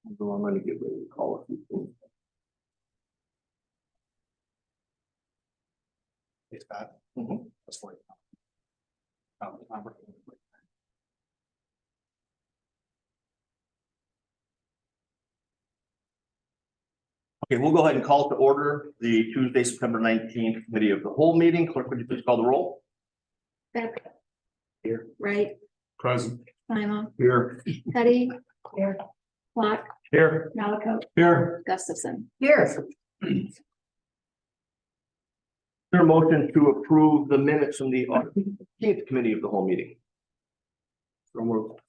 So I'm going to get ready to call a few things. It's bad. That's why. Okay, we'll go ahead and call to order the Tuesday, September 19th committee of the whole meeting. Clerk, would you please call the roll? Beck. Here. Wright. Present. Simon. Here. Petty. Here. Block. Here. Malaco. Here. Gustafson. Here. Is there a motion to approve the minutes from the 18th committee of the whole meeting? So moved.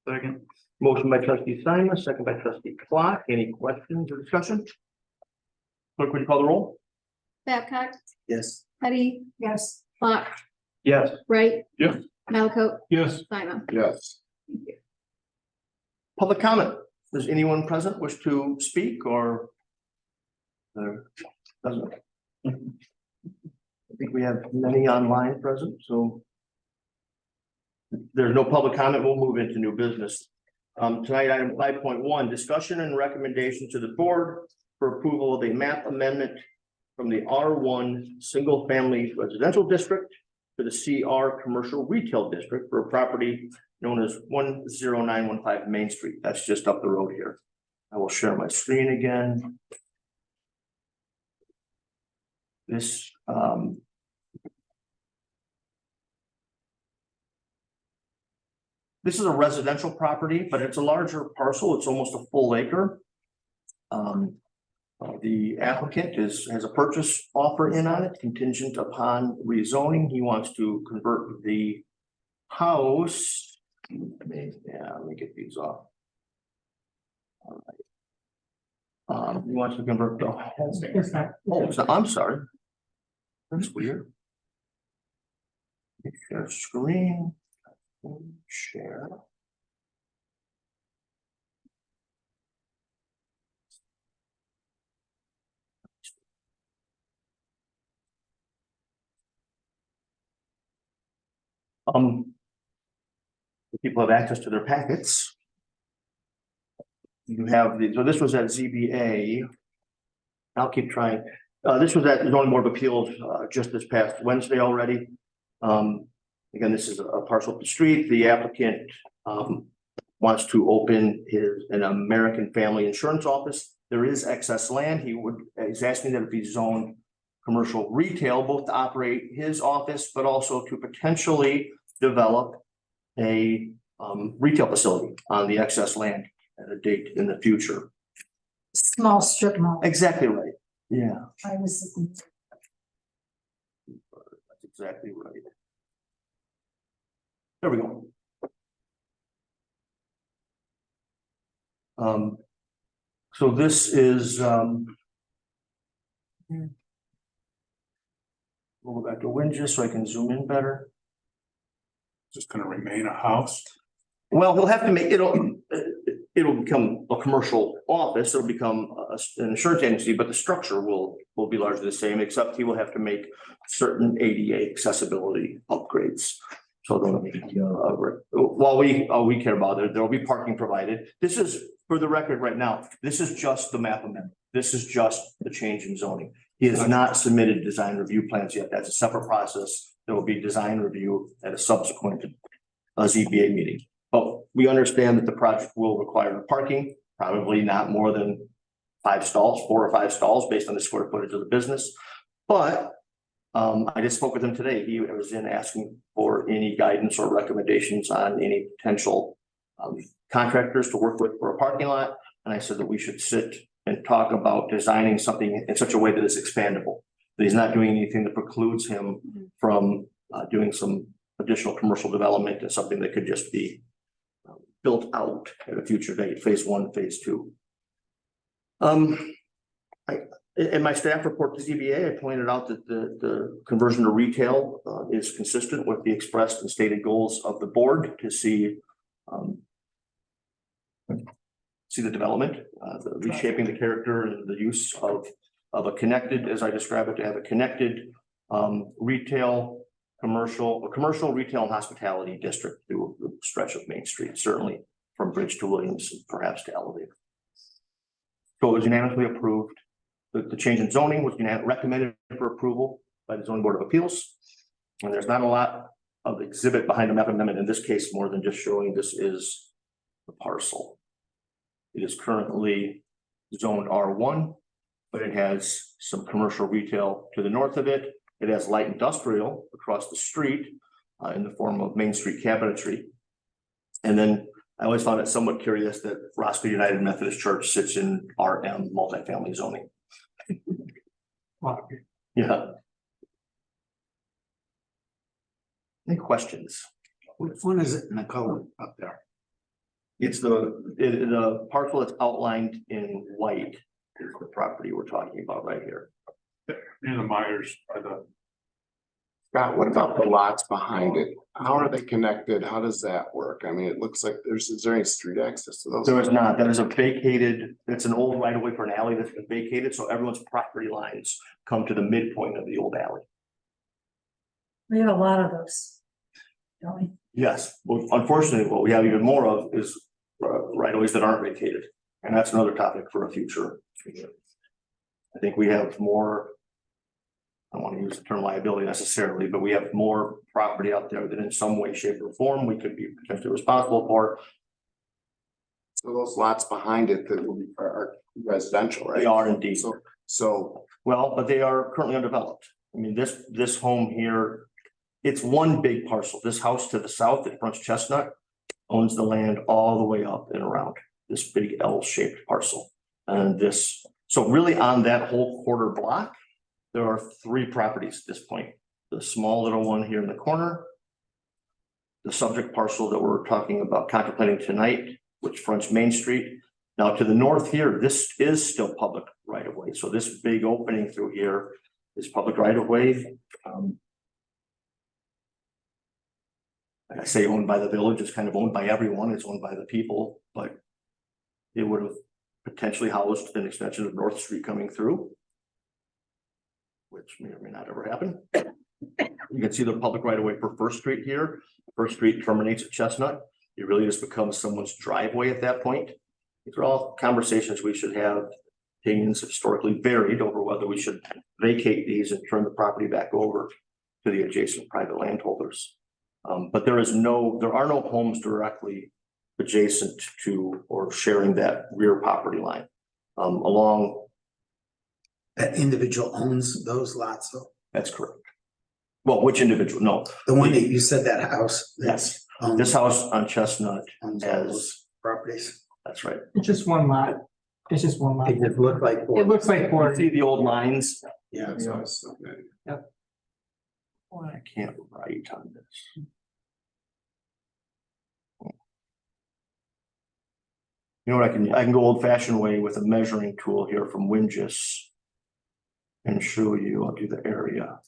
Second. Motion by trustee Simon, second by trustee Clock. Any questions or discussion? Clerk, would you call the roll? Babcock. Yes. Petty. Yes. Block. Yes. Wright. Yes. Malaco. Yes. Simon. Yes. Public comment. Does anyone present wish to speak or? Doesn't. I think we have many online present, so. If there's no public comment, we'll move into new business. Tonight, item 5.1, discussion and recommendation to the board for approval of a map amendment from the R1 single family residential district to the CR commercial retail district for a property known as 10915 Main Street. That's just up the road here. I will share my screen again. This this is a residential property, but it's a larger parcel. It's almost a full acre. The applicant has a purchase offer in on it contingent upon rezoning. He wants to convert the house. Let me get these off. All right. He wants to convert the home. I'm sorry. That's weird. Share screen. Share. People have access to their packets. You have the, so this was at ZBA. I'll keep trying. This was at the zoning board of appeals just this past Wednesday already. Again, this is a parcel up the street. The applicant wants to open an American Family Insurance office. There is excess land. He's asking that it be zoned commercial retail, both to operate his office, but also to potentially develop a retail facility on the excess land at a date in the future. Small strip mall. Exactly right. Yeah, I was. that's exactly right. There we go. So this is we'll go back to Winges so I can zoom in better. Just gonna remain a house. Well, he'll have to make it'll become a commercial office. It'll become an insurance agency, but the structure will be largely the same, except he will have to make certain ADA accessibility upgrades. So while we care about it, there will be parking provided. This is, for the record right now, this is just the map amendment. This is just the change in zoning. He has not submitted design review plans yet. That's a separate process. There will be design review at a subsequent ZBA meeting. But we understand that the project will require parking, probably not more than 5 stalls, 4 or 5 stalls based on the square footage of the business. But I just spoke with him today. He was in asking for any guidance or recommendations on any potential contractors to work with for a parking lot. And I said that we should sit and talk about designing something in such a way that is expandable. That he's not doing anything that precludes him from doing some additional commercial development and something that could just be built out at a future date, phase 1, phase 2. In my staff report to ZBA, I pointed out that the conversion to retail is consistent with the expressed and stated goals of the board to see the development, the reshaping the character and the use of a connected, as I describe it, to have a connected commercial retail and hospitality district through the stretch of Main Street, certainly from Bridge to Williams, and perhaps to Elevator. So it was unanimously approved. The change in zoning was recommended for approval by the zoning board of appeals. And there's not a lot of exhibit behind the map amendment in this case, more than just showing this is the parcel. It is currently zoned R1, but it has some commercial retail to the north of it. It has light industrial across the street in the form of Main Street cabinetry. And then I always found it somewhat curious that Roscoe United Methodist Church sits in RM multifamily zoning. Wow. Yeah. Any questions? Which one is it in the color up there? It's the parcel that's outlined in white is the property we're talking about right here. Near the Myers by the, Scott, what about the lots behind it? How are they connected? How does that work? I mean, it looks like is there any street access to those? There is not, that is a vacated, it's an old right of way for an alley that's been vacated, so everyone's property lines come to the midpoint of the old alley. We have a lot of those. Don't we? Yes, well, unfortunately, what we have even more of is right of ways that aren't vacated, and that's another topic for a future. I think we have more. I don't want to use the term liability necessarily, but we have more property out there that in some way, shape, or form we could be potentially responsible for. So those lots behind it that are residential, right? They are indeed. So Well, but they are currently undeveloped. I mean, this home here, it's one big parcel. This house to the south that fronts Chestnut owns the land all the way up and around this big L-shaped parcel. And this, so really on that whole quarter block, there are 3 properties at this point. The small little one here in the corner, the subject parcel that we're talking about contemplating tonight, which fronts Main Street. Now to the north here, this is still public right of way. So this big opening through here is public right of way. I say owned by the village, it's kind of owned by everyone, it's owned by the people, but it would have potentially housed an extension of North Street coming through, which may or may not ever happen. You can see the public right of way for First Street here. First Street terminates at Chestnut. It really just becomes someone's driveway at that point. These are all conversations we should have. Opinions have historically varied over whether we should vacate these and turn the property back over to the adjacent private landholders. But there are no homes directly adjacent to or sharing that rear property line. Along. That individual owns those lots, though? That's correct. Well, which individual? No. The one that you said that house. that Yes, owns- this house on Chestnut owns all has, those properties. that's right. It's just one lot. It's just one lot. It just looked like. It looks like You four. see the old lines? Yeah. So it's okay. Well, I can't write on this. You know what, I can go old fashioned way with a measuring tool here from Wingis. And show you, I'll do the area.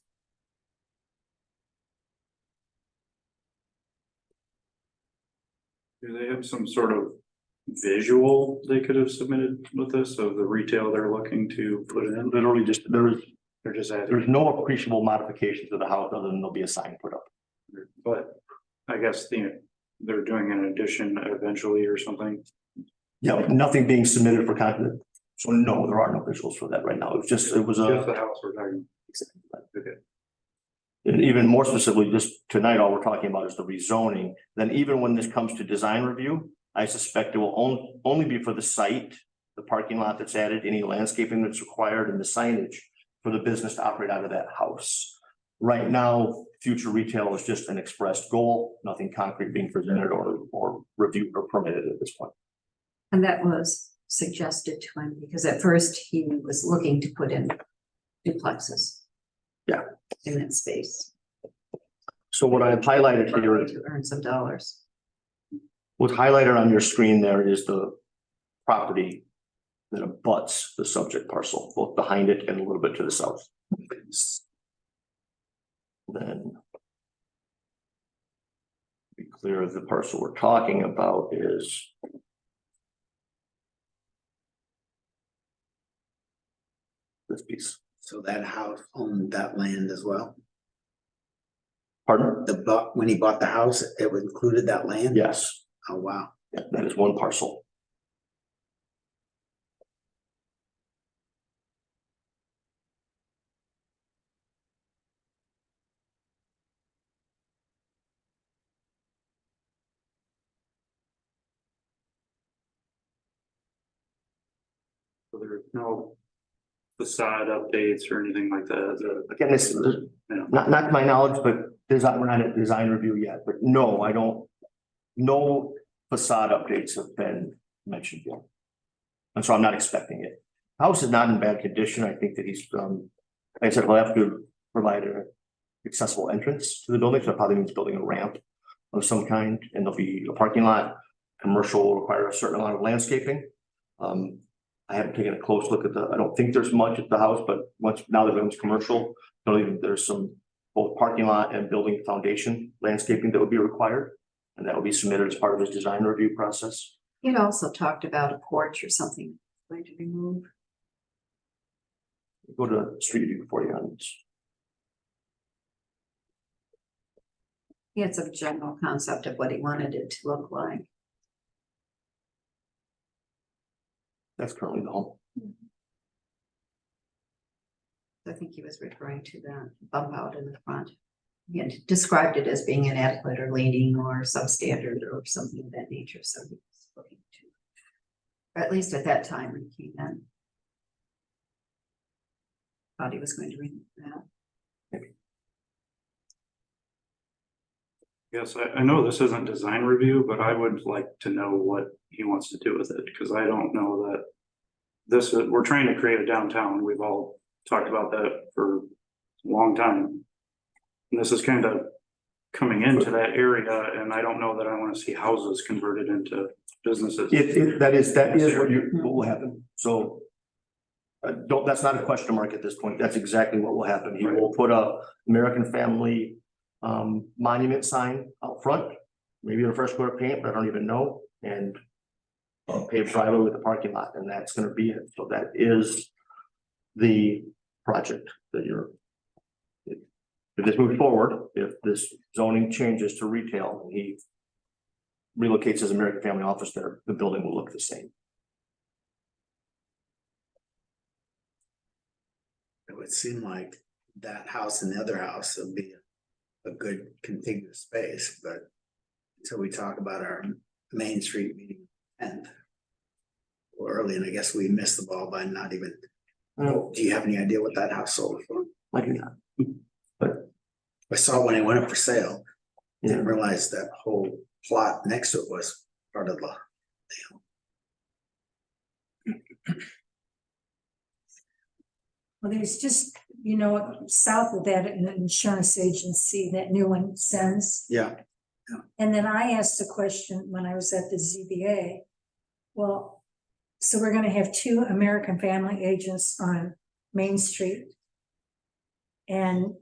Do they have some sort of visual they could have submitted with this of the retail they're looking to put in? Literally just, They're just adding, there's no appreciable modification to the house other than there'll be a sign put up. but I guess they're doing an addition eventually or something. Yeah, but nothing being submitted for content. So no, there are no visuals for that right now. It was Just the house we're talking. Okay. And even more specifically, just tonight, all we're talking about is the rezoning. Then even when this comes to design review, I suspect it will only be for the site, the parking lot that's added, any landscaping that's required, and the signage for the business to operate out of that house. Right now, future retail is just an expressed goal, nothing concrete being presented or reviewed or permitted at this point. And that was suggested to him because at first he was looking to put in duplexes. Yeah. In that space. So what I've highlighted here, To earn some dollars. what's highlighted on your screen there is the property that abuts the subject parcel, both behind it and a little bit to the south. Then be clear, the parcel we're talking about is this piece. So that house owned that land as well. Pardon? When he bought the house, it included that land? Yes. Oh, wow. Yeah, that is one parcel. So there's no facade updates or anything like that. Again, this is not to my knowledge, but we're not at design review yet, but no, I don't. No facade updates have been mentioned yet. And so I'm not expecting it. House is not in bad condition. I think that he's, like I said, we'll have to provide an accessible entrance to the building, so that probably means building a ramp of some kind, and there'll be a parking lot. Commercial will require a certain amount of landscaping. I haven't taken a close look at I don't think there's much at the house, but now that it's commercial, I believe there's some both parking lot and building foundation landscaping that would be required. And that will be submitted as part of his design review process. You'd also talked about a porch or something going to be moved. Go to street view for you on this. He had some general concept of what he wanted it to look like. That's currently the home. I think he was referring to that bump out in the front. He had described it as being inadequate or leaning or substandard or something of that nature, so he was looking to. Or at least at that time when he came in. Thought he was going to remove that. Yes, I know this isn't design review, but I would like to know what he wants to do with it, because I don't know that we're trying to create a downtown. We've all talked about that for a long time. And this is kind of coming into that area, and I don't know that I want to see houses converted into businesses. That is what will happen. So that's not a question mark at this point. That's exactly what will happen. He will put a American Family monument sign out front, maybe a fresh coat of paint, but I don't even know, and paved driveway with the parking lot, and that's going to be it. So that is the project that if this moves forward, if this zoning changes to retail, and he relocates his American Family office there, the building will look the same. It would seem like that house and the other house would be a good contiguous space, but until we talk about our Main Street meeting and early, and I guess we missed the ball by not even. Do you have any idea what that house sold for? I do not. But I saw when it went up for sale, didn't realize that whole plot next to it was part of the deal. Well, there's just, south of that, an insurance agency, that new one sends. Yeah, And then I asked a question when I was at the ZBA. Well, so we're gonna have 2 American Family agents on Main Street. And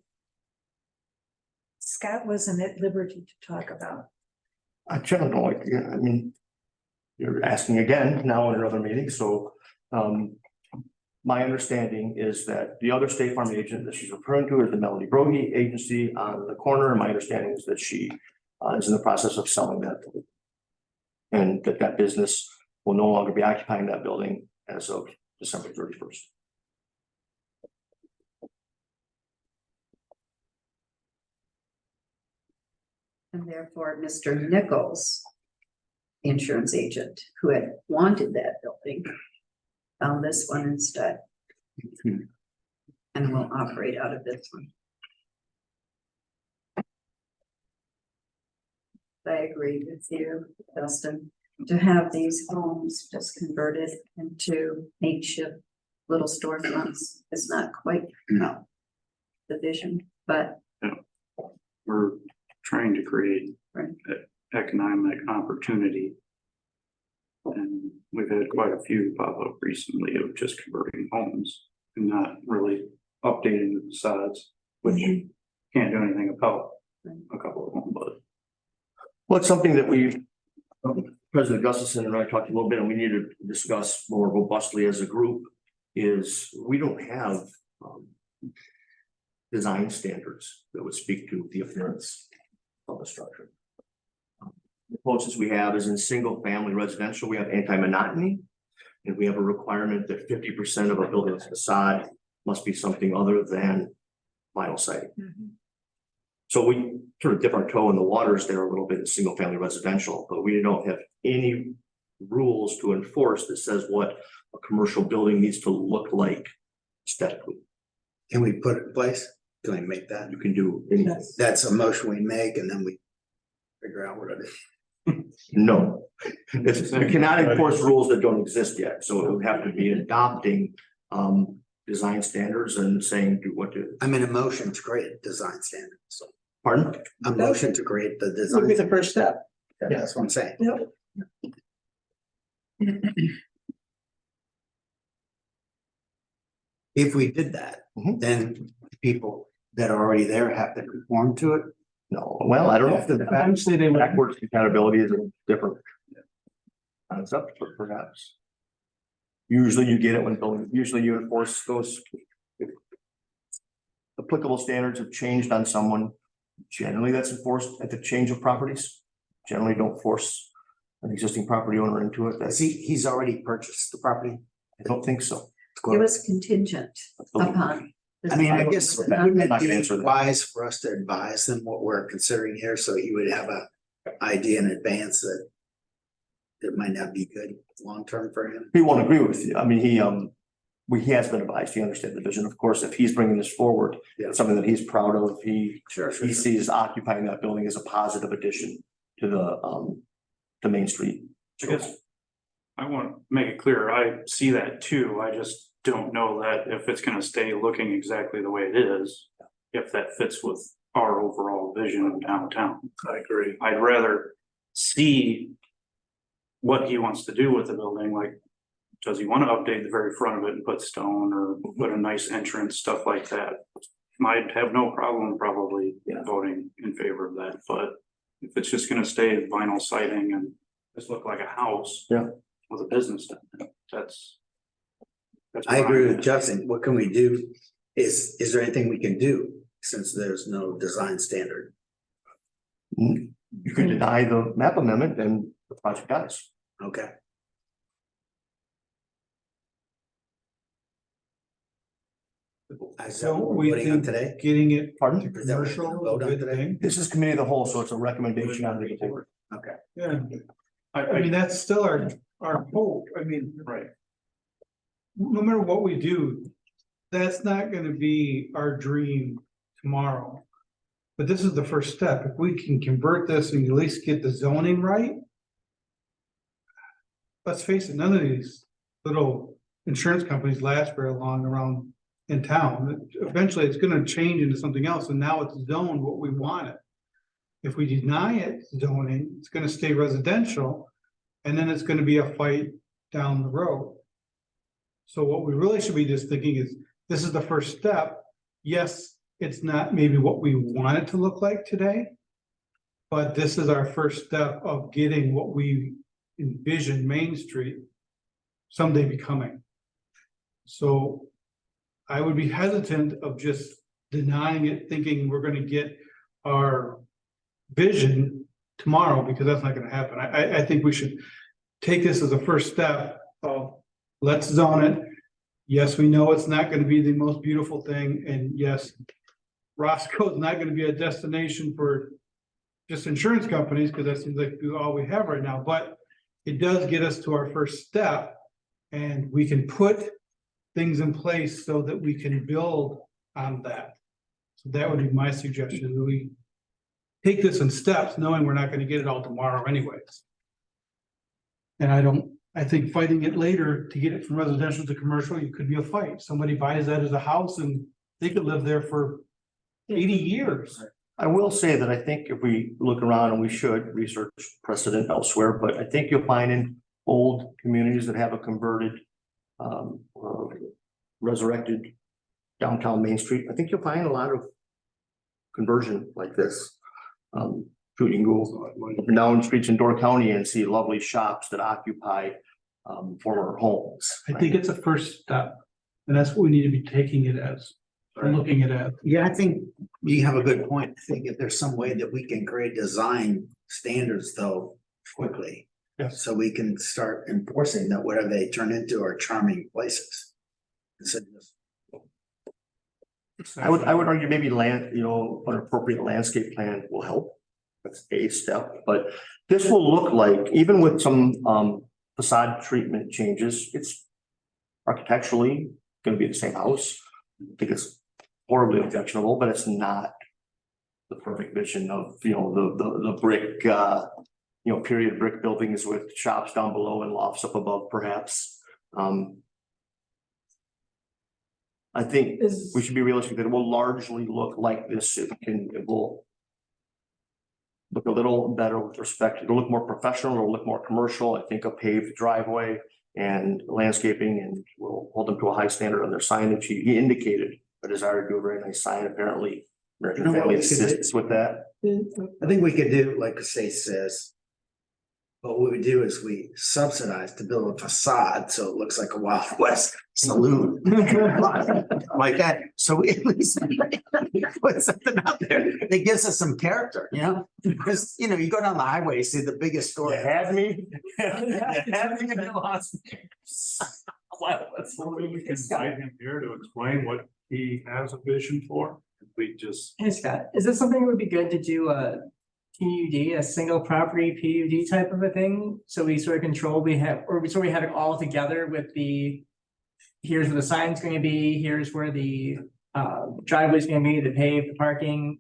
Scott wasn't at liberty to talk about. I don't know, I mean, you're asking again now in another meeting, so my understanding is that the other State Farm agent that she's referring to is the Melody Brogy agency on the corner. And my understanding is that she is in the process of selling that. And that business will no longer be occupying that building as of December 31st. And therefore, Mr. Nichols, the insurance agent who had wanted that building, found this one instead. And will operate out of this one. I agree with you, Dustin, to have these homes just converted into makeshift little storefronts is not quite the vision, but We're trying to create economic opportunity. And we've had quite a few pop up recently of just converting homes and not really updating the facades, which you can't do anything about a couple of them, but. Well, it's something that President Gustafson and I talked a little bit, and we need to discuss more robustly as a group, is we don't have design standards that would speak to the appearance of the structure. The closest we have is in single family residential, we have anti-monotony. And we have a requirement that 50% of a building's facade must be something other than vinyl siding. So we sort of dip our toe in the waters there a little bit in single family residential, but we don't have any rules to enforce that says what a commercial building needs to look like aesthetically. Can we put it in place? Can we make that? You can do anything. That's a motion we make and then we figure out what it is. No, we cannot enforce rules that don't exist yet, so it would have to be adopting design standards and saying do what to. I'm in a motion to create design standards, so Pardon? a motion to create the Would be design. the first step. That's what I'm saying. If we did that, Mhm. then people that are already there have to conform to it. No, well, I don't know if the Eventually they would. backwards compatibility is a different concept, but perhaps. Usually you get it when building, usually you enforce those. If applicable standards have changed on someone, generally that's enforced at the change of properties. Generally don't force an existing property owner into it. That's, He's already purchased the property. I don't think so. It was contingent upon. I mean, I guess I'm wouldn't not it gonna answer be that. wise for us to advise them what we're considering here, so he would have a idea in advance that it might not be good long-term for him? He won't agree with you. I mean, he has been advised, he understands the vision. Of course, if he's bringing this forward, Yeah. it's something that he's proud of. He Sure. sees occupying that building as a positive addition to the Main Street. I guess I want to make it clear, I see that too, I just don't know that if it's gonna stay looking exactly the way it is. If that fits with our overall vision of downtown. I agree. I'd rather see what he wants to do with the building, like, does he wanna update the very front of it and put stone or put a nice entrance, stuff like that? Might have no problem probably voting in favor of that, but if it's just gonna stay vinyl siding and just look like a house. Yeah. With a business, that's. I agree with Justin. What can we do? Is there anything we can do since there's no design standard? You could deny the map amendment and the project dies. Okay. Is that So what we're we voting on think today? getting it Pardon? to commercial, is a Vote on good today? thing. This is committee of the whole, so it's a recommendation on the board. Okay. Yeah, I mean, that's still our hope. I mean, Right, no matter what we do, that's not gonna be our dream tomorrow. But this is the first step. If we can convert this and at least get the zoning right. Let's face it, none of these little insurance companies last very long around in town. Eventually, it's gonna change into something else, and now it's zoned what we want it. If we deny it zoning, it's gonna stay residential, and then it's gonna be a fight down the road. So what we really should be just thinking is, this is the first step. Yes, it's not maybe what we want it to look like today. But this is our first step of getting what we envision Main Street someday becoming. So I would be hesitant of just denying it, thinking we're gonna get our vision tomorrow, because that's not gonna happen. I think we should take this as a first step of, let's zone it. Yes, we know it's not gonna be the most beautiful thing, and yes, Roscoe is not gonna be a destination for just insurance companies, because that seems like all we have right now, but it does get us to our first step, and we can put things in place so that we can build on that. So that would be my suggestion, that we take this in steps, knowing we're not gonna get it all tomorrow anyways. And I think fighting it later to get it from residential to commercial, it could be a fight. Somebody buys that as a house and they could live there for 80 years. I will say that I think if we look around, and we should research precedent elsewhere, but I think you'll find in old communities that have a converted or resurrected downtown Main Street, I think you'll find a lot of conversion like this. You can go up and down streets in Door County and see lovely shops that occupy former homes. I think it's a first step, and that's what we need to be taking it as, or looking at it as. Yeah, I think you have a good point. I think if there's some way that we can create design standards though, quickly. Yes. So we can start enforcing that whatever they turn into are charming places. Instead of just I would argue maybe land, an appropriate landscape plan will help. That's a step, but this will look like, even with some facade treatment changes, it's architecturally gonna be the same house. I think it's horribly objectionable, but it's not the perfect vision of, the brick, period brick buildings with shops down below and lofts up above, perhaps. I think we should be realistic that it will largely look like this. It will look a little better with respect, it'll look more professional, it'll look more commercial. I think a paved driveway and landscaping, and we'll hold them to a high standard on their signage. He indicated a desire to do a very nice sign. Apparently, American You know what Family we could do? assists with that. I think we could do, like say says. But what we do is we subsidize to build a facade, so it looks like a Wild West saloon. Like that, so we at least put something out there that gives us some character, Because, you go down the highway, you see the biggest store. You had me. You had me and you lost me. Wow, that's We can invite him here to explain what he has a vision for. We just, Hey Scott, is this something that would be good to do a PUD, a single property PUD type of a thing? So we sort of control, we have it all together with here's where the sign's gonna be, here's where the driveway's gonna be, the paved, the parking.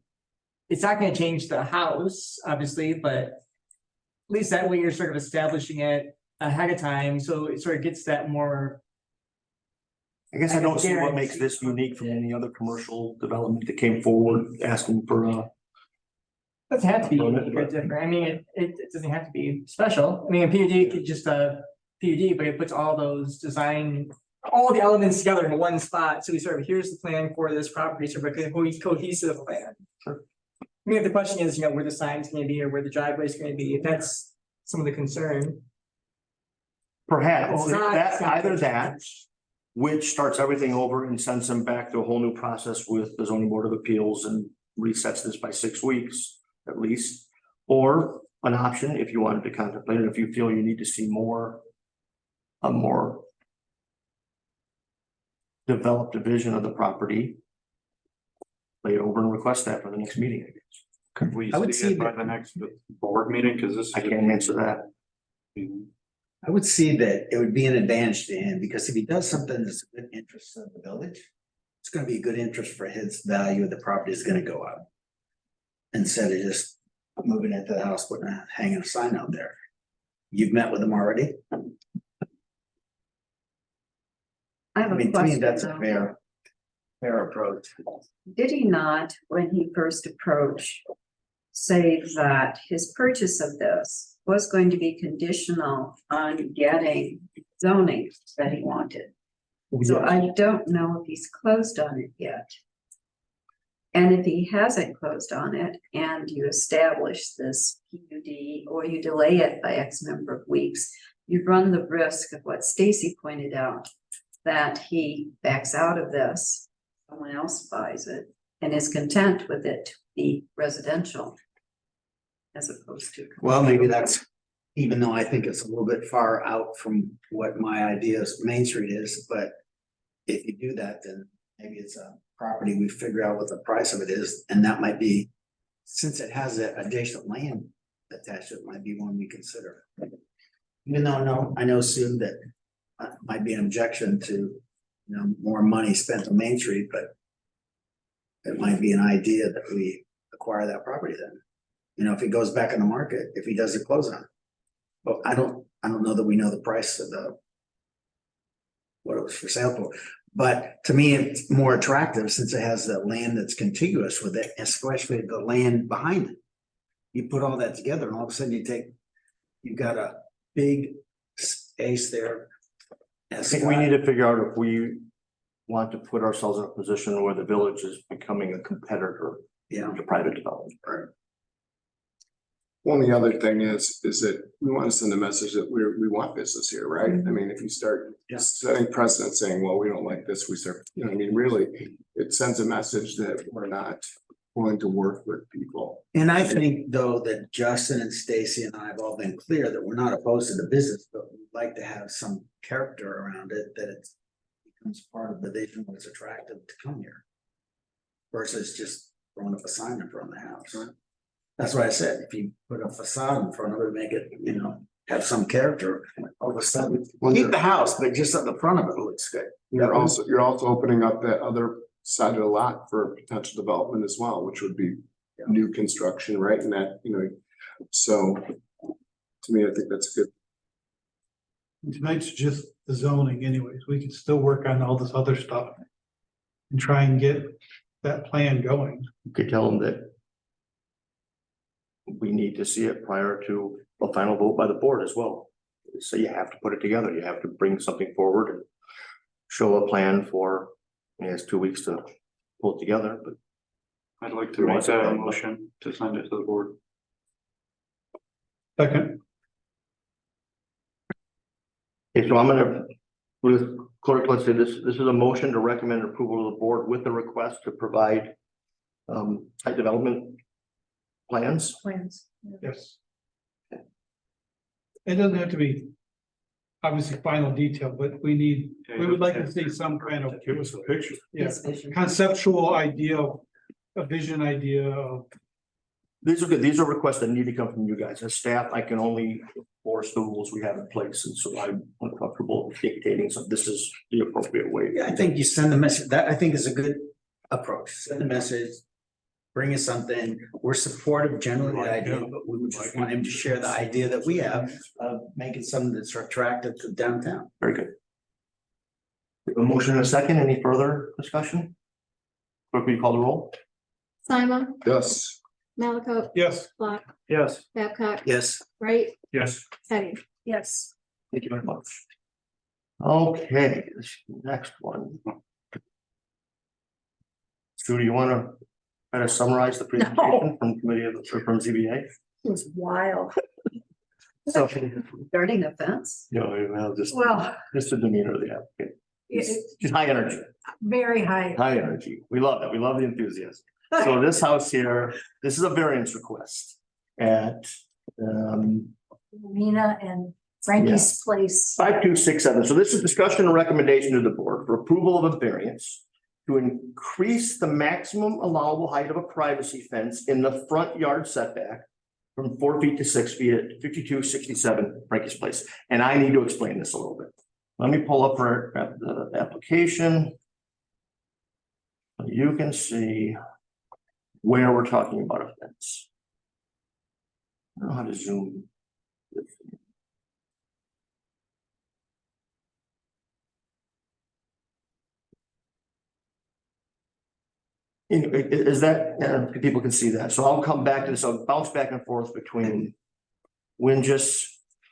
It's not gonna change the house, obviously, but at least that way you're sort of establishing it ahead of time, so it sort of gets that more. I guess I don't see what makes this unique from any other commercial development that came forward asking for Doesn't have to be unique or different. I mean, it doesn't have to be special. I mean, a PUD could just PUD, but it puts all those all the elements together in one spot. So we sort of, here's the plan for this property, so we're a cohesive plan. Sure. I mean, if the question is, where the sign's gonna be or where the driveway's gonna be, if that's some of the concern. perhaps It's not- either that, which starts everything over and sends them back to a whole new process with the zoning board of appeals and resets this by 6 weeks at least, or an option if you wanted to contemplate it, if you feel you need to see a more developed vision of the property, lay it over and request that for the next meeting, I guess. could we I would see see it by that- the next board meeting? Cause this. I can't answer that. I would see that it would be an advantage to him, because if he does something that's a good interest of the village, it's gonna be a good interest for his value of the property is gonna go up. Instead of just moving into the house, hanging a sign out there. You've met with him already? I have I a mean, to me, question. that's a though. fair approach. Did he not, when he first approached, say that his purchase of this was going to be conditional on getting zoning that he wanted? So I don't know if he's closed on it yet. And if he hasn't closed on it and you establish this PUD or you delay it by X number of weeks, you run the risk of what Stacy pointed out, that he backs out of this, someone else buys it and is content with it to be residential as opposed to. Well, maybe that's, even though I think it's a little bit far out from what my idea of Main Street is, but if you do that, then maybe it's a property, we figure out what the price of it is, and that might be, since it has that adjacent land attached, it might be one we consider. Even though, no, I know soon that might be an objection to, more money spent on Main Street, but it might be an idea that we acquire that property then. If it goes back in the market, if he doesn't close on it. But I don't know that we know the price of what it was for sale for. But to me, it's more attractive since it has the land that's contiguous with it, especially the land behind it. You put all that together and all of a sudden you've got a big space there. I think we need to figure out if we want to put ourselves in a position where the village is becoming a competitor to private development. Well, the other thing is that we want to send a message that we want business here, right? I mean, if you start setting precedent saying, well, we don't like this, we start, really, it sends a message that we're not willing to work with people. And I think though that Justin and Stacy and I have all been clear that we're not opposed to the business, but we'd like to have some character around it, that it becomes part of the vision, what's attractive to come here. Versus just throwing up a sign in front of the house. That's why I said, if you put a facade in front of it, make it, have some character, all of a sudden, keep the house, but just at the front of it looks good. You're also opening up that other side of the lot for potential development as well, which would be new construction, right? And that, so to me, I think that's good. Tonight's just the zoning anyways. We can still work on all this other stuff. And try and get that plan going. You could tell them that we need to see it prior to a final vote by the board as well. So you have to put it together. You have to bring something forward and show a plan for, it's 2 weeks to pull it together, but I'd like to make that a motion to send it to the board. Second, okay, so I'm gonna, with clerk, let's say this is a motion to recommend approval of the board with the request to provide site development plans. Plans. yes. It doesn't have to be obviously final detail, but we would like to see some kind of. Give us a picture. Yeah, His vision. conceptual idea, a vision idea of. These are good. These are requests that need to come from you guys. As staff, I can only enforce the rules we have in place. And so I'm uncomfortable dictating. So this is the appropriate way. Yeah, I think you send the message, that I think is a good approach, send the message. Bring us something, we're supportive generally of the idea, but we would just want him to share the idea that we have of making something that's attractive to downtown. Very good. We have a motion and a second. Any further discussion? Clerk, will you call the roll? Simon, Yes. Malaco, Yes, Block, Yes. Babcock, Yes. Wright, Yes. Teddy. Yes, Thank you very much. Okay, this next one. Stu, do you want to kind of summarize the presentation from committee or from ZBA? it was wild. So, Starting a fence. well, just Well, the demeanor of the applicant. it's Just high energy, very high. high energy. We love it. We love the enthusiasm. So this house here, this is a variance request at Rena and Frankie's place. 5267. So this is discussion and recommendation to the board for approval of a variance to increase the maximum allowable height of a privacy fence in the front yard setback from 4 feet to 6 feet at 5267 Frankie's Place. And I need to explain this a little bit. Let me pull up the application. You can see where we're talking about a fence. I don't know how to zoom. Is that, people can see that. So I'll come back to this. I'll bounce back and forth between Wingis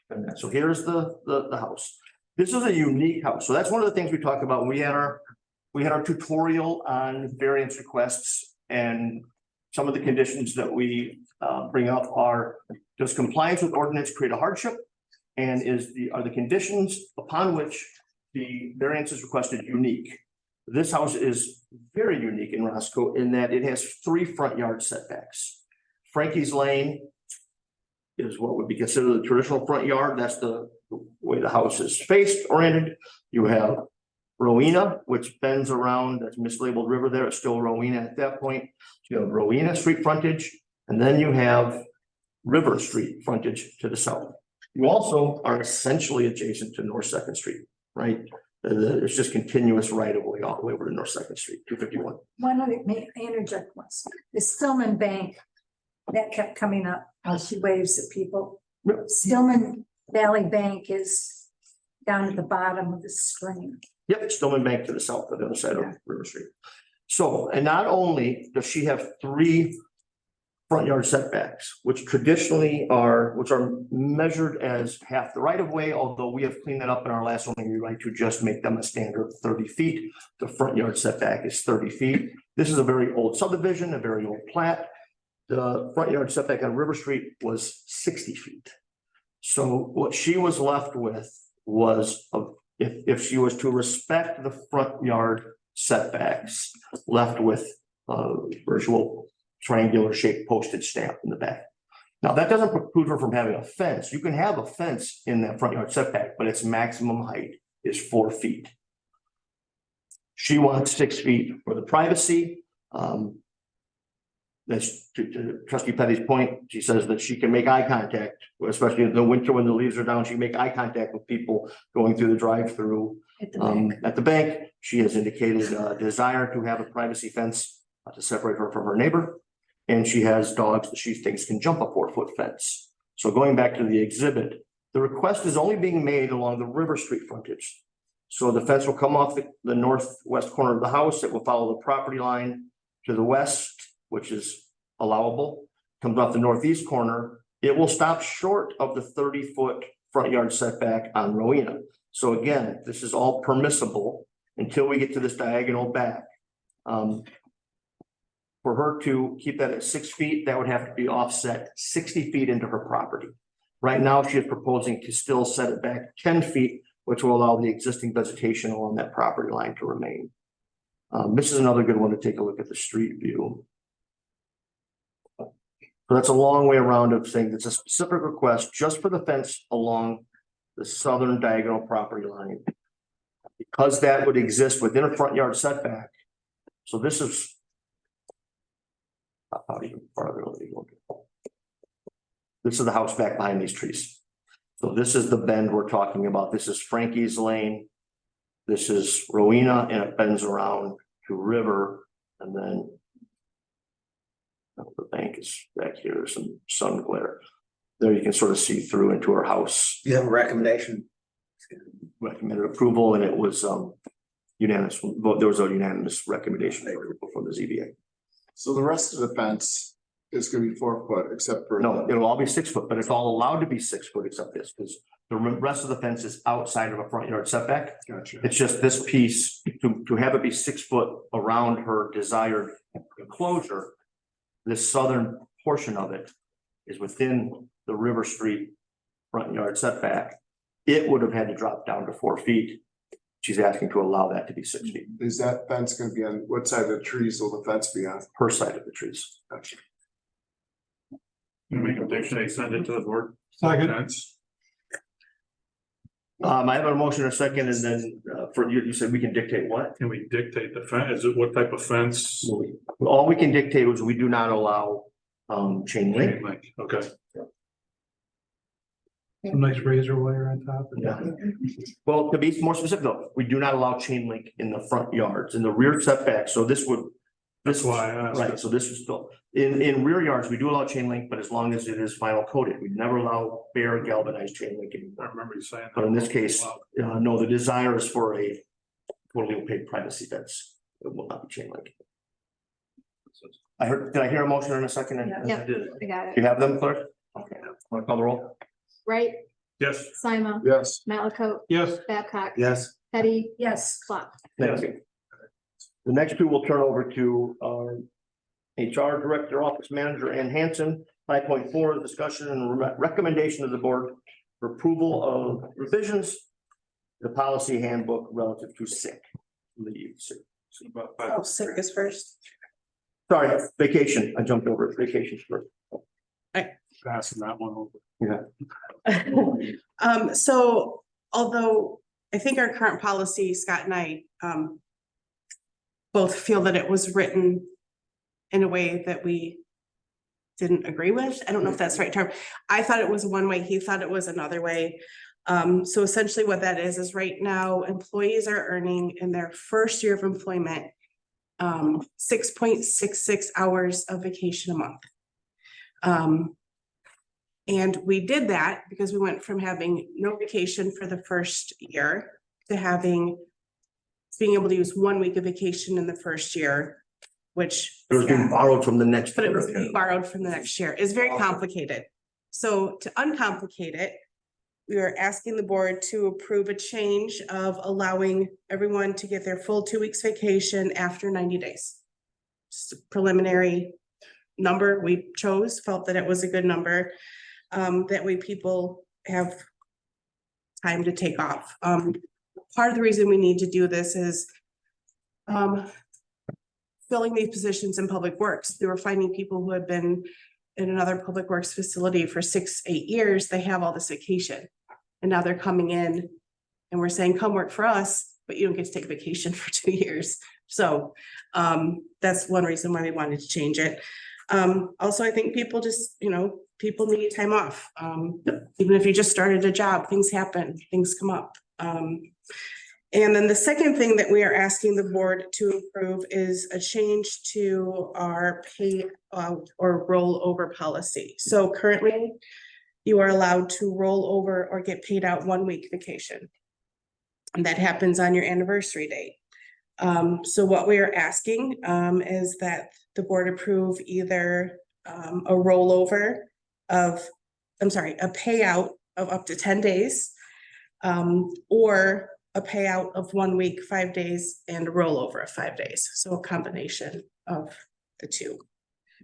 and that. So here's the house. This is a unique house. So that's one of the things we talked about. We had our tutorial on variance requests, and some of the conditions that we bring up are, does compliance with ordinance create a hardship? And are the conditions upon which the variance is requested unique? This house is very unique in Roscoe in that it has 3 front yard setbacks. Frankie's Lane is what would be considered the traditional front yard. That's the way the house is faced, oriented. You have Rowena, which bends around, that's mislabeled river there. It's still Rowena at that point. So you have Rowena Street frontage, and then you have River Street frontage to the south. You also are essentially adjacent to North Second Street, right? It's just continuous right of way all the way over to North Second Street, 251. One of the, may I interject once, the Stillman Bank, that kept coming up, how she waves at people. Yep. Stillman Valley Bank is down at the bottom of the screen. Yep, Stillman Bank to the south, on the other side of River Street. So, and not only does she have 3 front yard setbacks, which traditionally are measured as half the right of way, although we have cleaned that up in our last zoning rewrite to just make them a standard 30 feet. The front yard setback is 30 feet. This is a very old subdivision, a very old plat. The front yard setback on River Street was 60 feet. So what she was left with was, if she was to respect the front yard setbacks, left with virtual triangular shaped postage stamp in the back. Now, that doesn't preclude her from having a fence. You can have a fence in that front yard setback, but its maximum height is 4 feet. She wants 6 feet for the privacy. That's to Trustee Petty's point. She says that she can make eye contact, especially in the winter when the leaves are down. She can make eye contact with people going through the drive-through. At the bank, she has indicated a desire to have a privacy fence to separate her from her neighbor. And she has dogs that she thinks can jump a 4-foot fence. So going back to the exhibit, the request is only being made along the River Street frontage. So the fence will come off the northwest corner of the house. It will follow the property line to the west, which is allowable, comes off the northeast corner. It will stop short of the 30-foot front yard setback on Rowena. So again, this is all permissible until we get to this diagonal back. For her to keep that at 6 feet, that would have to be offset 60 feet into her property. Right now, she is proposing to still set it back 10 feet, which will allow the existing vegetation along that property line to remain. This is another good one to take a look at the street view. So that's a long way around of saying it's a specific request just for the fence along the southern diagonal property line. Because that would exist within a front yard setback. So this is how even farther. This is the house back behind these trees. So this is the bend we're talking about. This is Frankie's Lane. This is Rowena, and it bends around to River, and then the bank is back here. There's some sun glare. There you can sort of see through into her house. You have a recommendation? Recommended approval, and it was unanimous. There was a unanimous recommendation for approval from the ZBA. So the rest of the fence is gonna be 4 foot, except for. No, it'll all be 6 foot, but it's all allowed to be 6 foot except this, because the rest of the fence is outside of a front yard setback. Gotcha. It's just this piece to have it be 6 foot around her desired enclosure. This southern portion of it is within the River Street front yard setback. It would have had to drop down to 4 feet. She's asking to allow that to be 6 feet, Is that fence gonna be on, what side of the trees will the fence be on? per side of the trees. Gotcha. You make a motion, send it to the board. Second. I have a motion and a second, and then for you said we can dictate what? Can we dictate the fence? Is it what type of fence? All we can dictate is we do not allow chain link. Like, okay. Some nice razor wire on top. Yeah. Well, to be more specific though, we do not allow chain link in the front yards, in the rear setback, so this would. That's why I asked. Right, so this is still, in rear yards, we do allow chain link, but as long as it is final coated, we never allow bare galvanized chain link I anymore. remember you saying. But in this case, no, the desire is for a totally opaque privacy fence. It will not be chain link. Did I hear a motion in a second? Yep. I got it. You have them, clerk? Okay, want to call the roll? Wright, Yes. Simon, Yes. Malaco, Yes. Babcock. Yes. Petty, Yes, Clock. Thank you. The next two will turn over to our HR Director, Office Manager, Ann Hanson. 5.4, discussion and recommendation of the board for approval of revisions. The policy handbook relative to sick leave. Oh, sick is first. Sorry, vacation. I jumped over it. Vacations first. Passing that one over. Yeah. So although I think our current policy, Scott and I, both feel that it was written in a way that we didn't agree with. I don't know if that's the right term. I thought it was one way, he thought it was another way. So essentially what that is right now, employees are earning in their first year of employment 6.66 hours of vacation a month. And we did that because we went from having no vacation for the first year to being able to use 1 week of vacation in the first year, which. It was being borrowed from the next. But it was being borrowed from the next year. It's very complicated. So to uncomplicate it, we are asking the board to approve a change of allowing everyone to get their full 2 weeks vacation after 90 days. Just a preliminary number we chose, felt that it was a good number. That way people have time to take off. Part of the reason we need to do this is filling these positions in public works. They were finding people who had been in another public works facility for 6, 8 years, they have all this vacation. And now they're coming in and we're saying, come work for us, but you don't get to take vacation for 2 years. So that's one reason why we wanted to change it. Also, I think people just, people need time off. Even if you just started a job, things happen, things come up. And then the second thing that we are asking the board to approve is a change to our pay or rollover policy. So currently, you are allowed to roll over or get paid out 1 week vacation. And that happens on your anniversary date. So what we are asking is that the board approve either a rollover of, a payout of up to 10 days, or a payout of 1 week, 5 days, and a rollover of 5 days. So a combination of the two.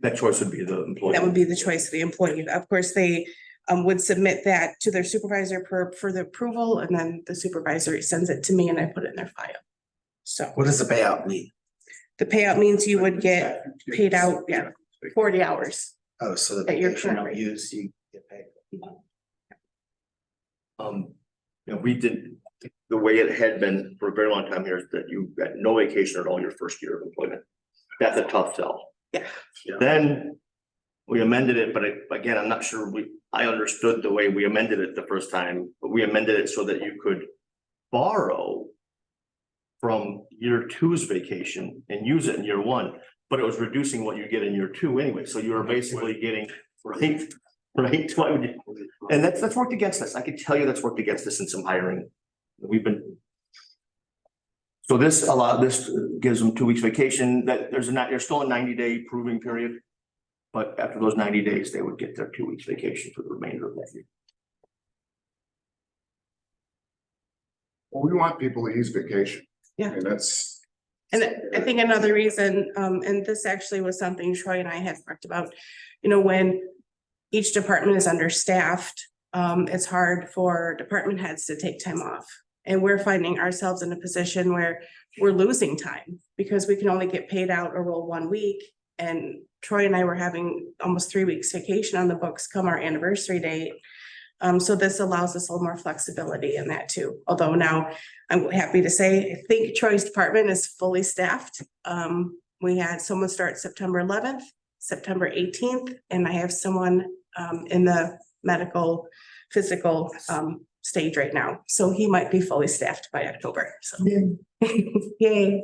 That choice would be the employee. That would be the choice of the employee. Of course, they would submit that to their supervisor for the approval, and then the supervisor sends it to me and I put it in their file. So What does the payout mean? the payout means you would get paid out, 40 hours. Oh, so the At your vacation you current don't rate. use, you get paid. We did, the way it had been for a very long time here is that you got no vacation at all your first year of employment. That's a tough sell. Yeah. Then we amended it, but again, I'm not sure I understood the way we amended it the first time, but we amended it so that you could borrow from year 2's vacation and use it in year 1, but it was reducing what you get in year 2 anyway. So you were basically getting, right? Why would you? And that's worked against us. I can tell you that's worked against us in some hiring. So this gives them 2 weeks vacation, that there's still a 90-day proving period. But after those 90 days, they would get their 2 weeks vacation for the remainder of that year. Well, we want people to use vacation. Yeah. And that's. And I think another reason, and this actually was something Troy and I had talked about, when each department is understaffed, it's hard for department heads to take time off. And we're finding ourselves in a position where we're losing time because we can only get paid out or roll 1 week. And Troy and I were having almost 3 weeks vacation on the books come our anniversary date. So this allows us a little more flexibility in that too. Although now I'm happy to say, I think Troy's department is fully staffed. We had someone start September 11th, September 18th, and I have someone in the medical, physical stage right now. So he might be fully staffed by October. So yay.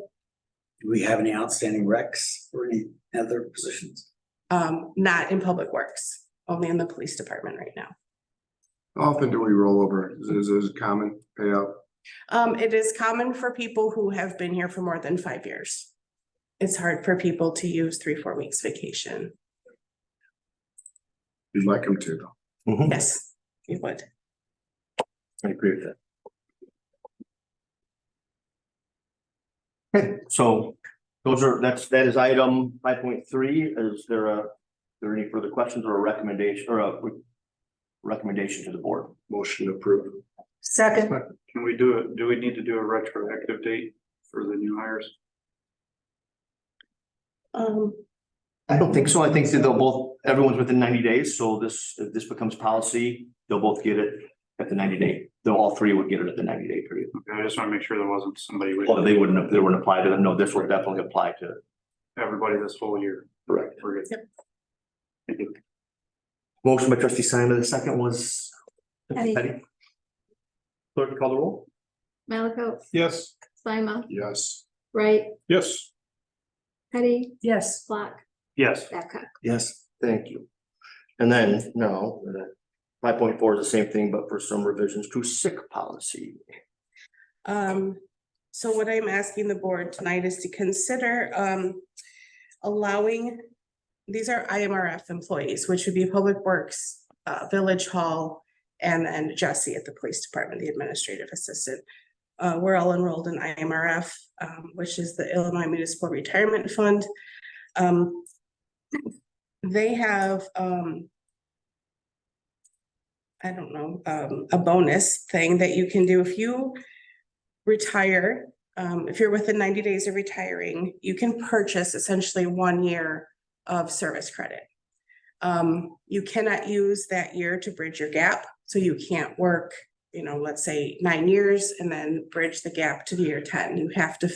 Do we have any outstanding recs or any other positions? Not in public works, only in the police department right now. How often do we roll over? Is it a common payout? It is common for people who have been here for more than 5 years. It's hard for people to use 3-4 weeks vacation. You'd like them to though. Yes, you would. I agree with that. Okay, so that is item 5.3. Is there any further questions or a recommendation to the board? Motion approved. Second, Can we do it? Do we need to do a retroactive date for the new hires? I don't think so. I think that everyone's within 90 days. So if this becomes policy, they'll both get it at the 90-day. All 3 would get it at the 90-day period. Okay, I just want to make sure there wasn't somebody. Well, they wouldn't apply to them. No, this will definitely apply to. Everybody this whole year. Correct. We're good. Yep. Thank you. Motion by trustee Simon. The second was Petty. Petty. Clerk, call the roll. Malaco, Yes. Sima, Yes. Wright, Yes. Petty, yes, Block, Yes, Babcock. Yes, thank you. And then now, 5.4 is the same thing, but for some revisions to sick policy. So what I'm asking the board tonight is to consider allowing, these are IMRF employees, which would be Public Works, Village Hall, and then Jesse at the police department, the administrative assistant. We're all enrolled in IMRF, which is the Illinois Municipal Retirement Fund. They have, I don't know, a bonus thing that you can do if you retire if you're within 90 days of retiring, you can purchase essentially 1 year of service credit. You cannot use that year to bridge your gap, so you can't work, let's say 9 years and then bridge the gap to the year 10. You have to,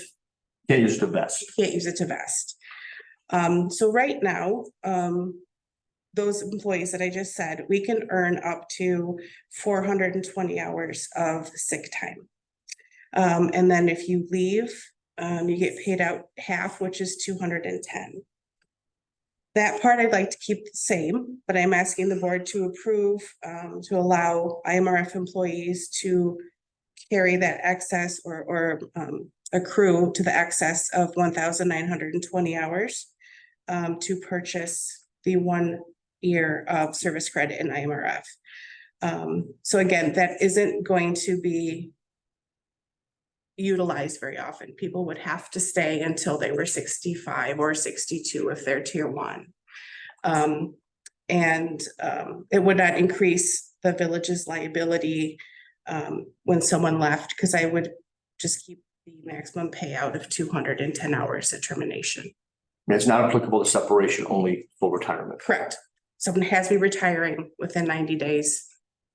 Can't use the vest. can't use it to vest. So right now, those employees that I just said, we can earn up to 420 hours of sick time. And then if you leave, you get paid out half, which is 210. That part I'd like to keep the same, but I'm asking the board to approve, to allow IMRF employees to carry that excess or accrue to the excess of 1,920 hours to purchase the 1 year of service credit in IMRF. So again, that isn't going to be utilized very often. People would have to stay until they were 65 or 62 if they're tier 1. It would not increase the village's liability when someone left, because I would just keep the maximum payout of 210 hours at termination. And it's not applicable to separation, only for retirement. Correct. Someone has to be retiring within 90 days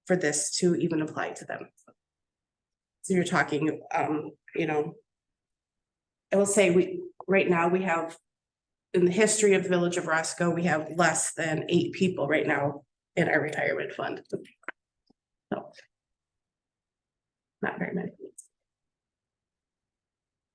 for this to even apply to them. So you're talking, I will say right now we have, in the history of the village of Roscoe, we have less than 8 people right now in our retirement fund. So. Not very many.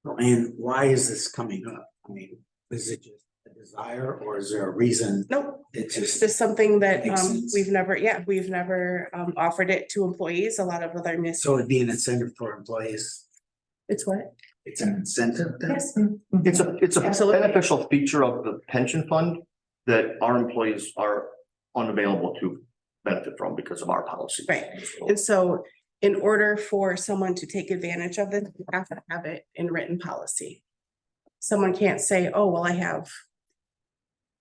And why is this coming up? I mean, is it just a desire or is there a reason? Nope, It's it's just, just something that Makes sense. we've never offered it to employees. A lot of other so it'd be an incentive for employees. It's what? It's an incentive then? Yes. It's a Absolutely. beneficial feature of the pension fund that our employees are unavailable to benefit from because of our policy. Right. And so in order for someone to take advantage of it, you have to have it in written policy. Someone can't say, oh, well, I have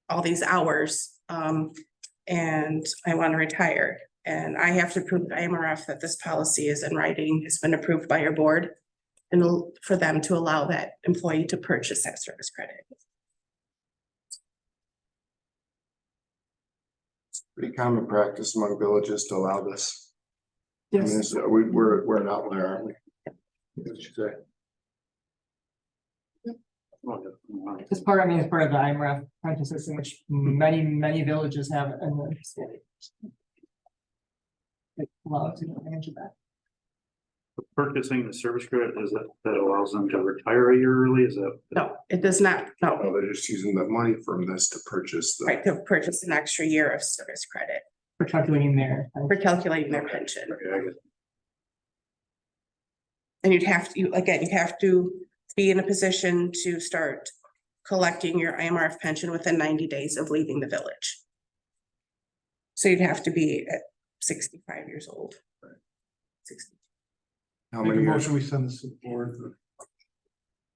all these hours and I want to retire. And I have to prove to IMRF that this policy is in writing, has been approved by your board, and for them to allow that employee to purchase that service credit. Pretty common practice among villages to allow this. I mean, Yes. we're an outlier, aren't we? What did you say? It's part of the IMRF pension system, which many villages have in the state. It allows you to manage that. Purchasing the service credit, is that allows them to retire a year early, is that? No, it does not, no, No, they're just using the money from this to purchase the. right, to purchase an extra year of service credit For calculating their. for calculating their pension. Okay, I get it. And you'd have to, you have to be in a position to start collecting your IMRF pension within 90 days of leaving the village. So you'd have to be at 65 years old. 60. How Make a many years? motion, we send this to the board.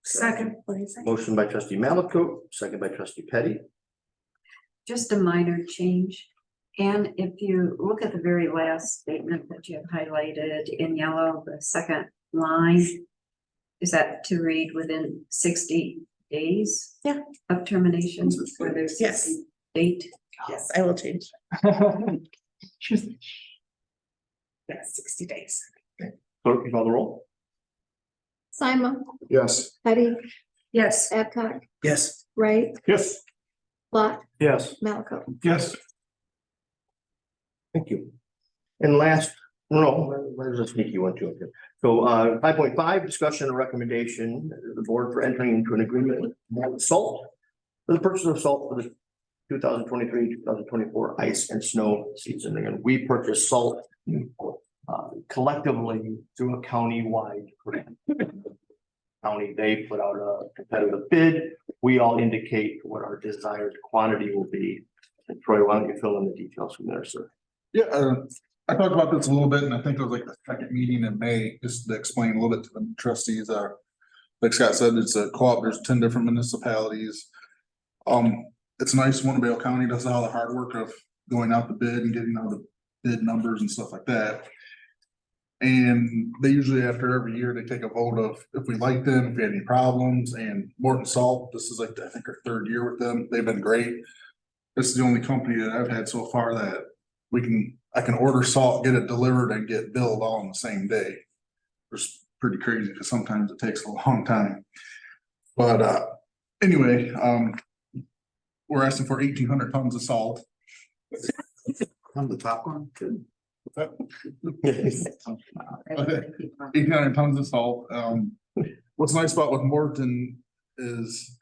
Second. Motion by trustee Malako, second by trustee Petty. Just a minor change. And if you look at the very last statement that you have highlighted in yellow, the second line, is that to read within 60 days? Yeah. Of termination, where there's Yes. 60 date? Yes, I will change. Yes, 60 days. Clerk, you call the roll? Simon, Yes. Petty, Yes, Babcock, Yes, Wright, Yes. Lot, Yes. Malcolm. Yes, Thank you. And last, no, there's a sneaky one too. So 5.5, discussion and recommendation, the board for entering into an agreement with salt for the purchase of salt for the 2023-2024 ice and snow season. And we purchase salt collectively through a county-wide grant. County, they put out a competitive bid. We all indicate what our desired quantity will be. And Troy, why don't you fill in the details from there, sir? Yeah, I talked about this a little bit, and I think it was like the second meeting in May, just to explain a little bit to the trustees. Like Scott said, it's a co-op, there's 10 different municipalities. It's nice Winnebago County does all the hard work of going out the bid and getting all the bid numbers and stuff like that. And they usually, after every year, they take a vote of if we like them, if we had any problems, and Morton Salt, this is like, I think, our third year with them, they've been great. This is the only company that I've had so far that I can order salt, get it delivered, and get billed all in the same day. It's pretty crazy, because sometimes it takes a long time. But anyway, we're asking for 1,800 tons of salt. On the popcorn, good. 1,800 tons of salt. What's nice about with Morton is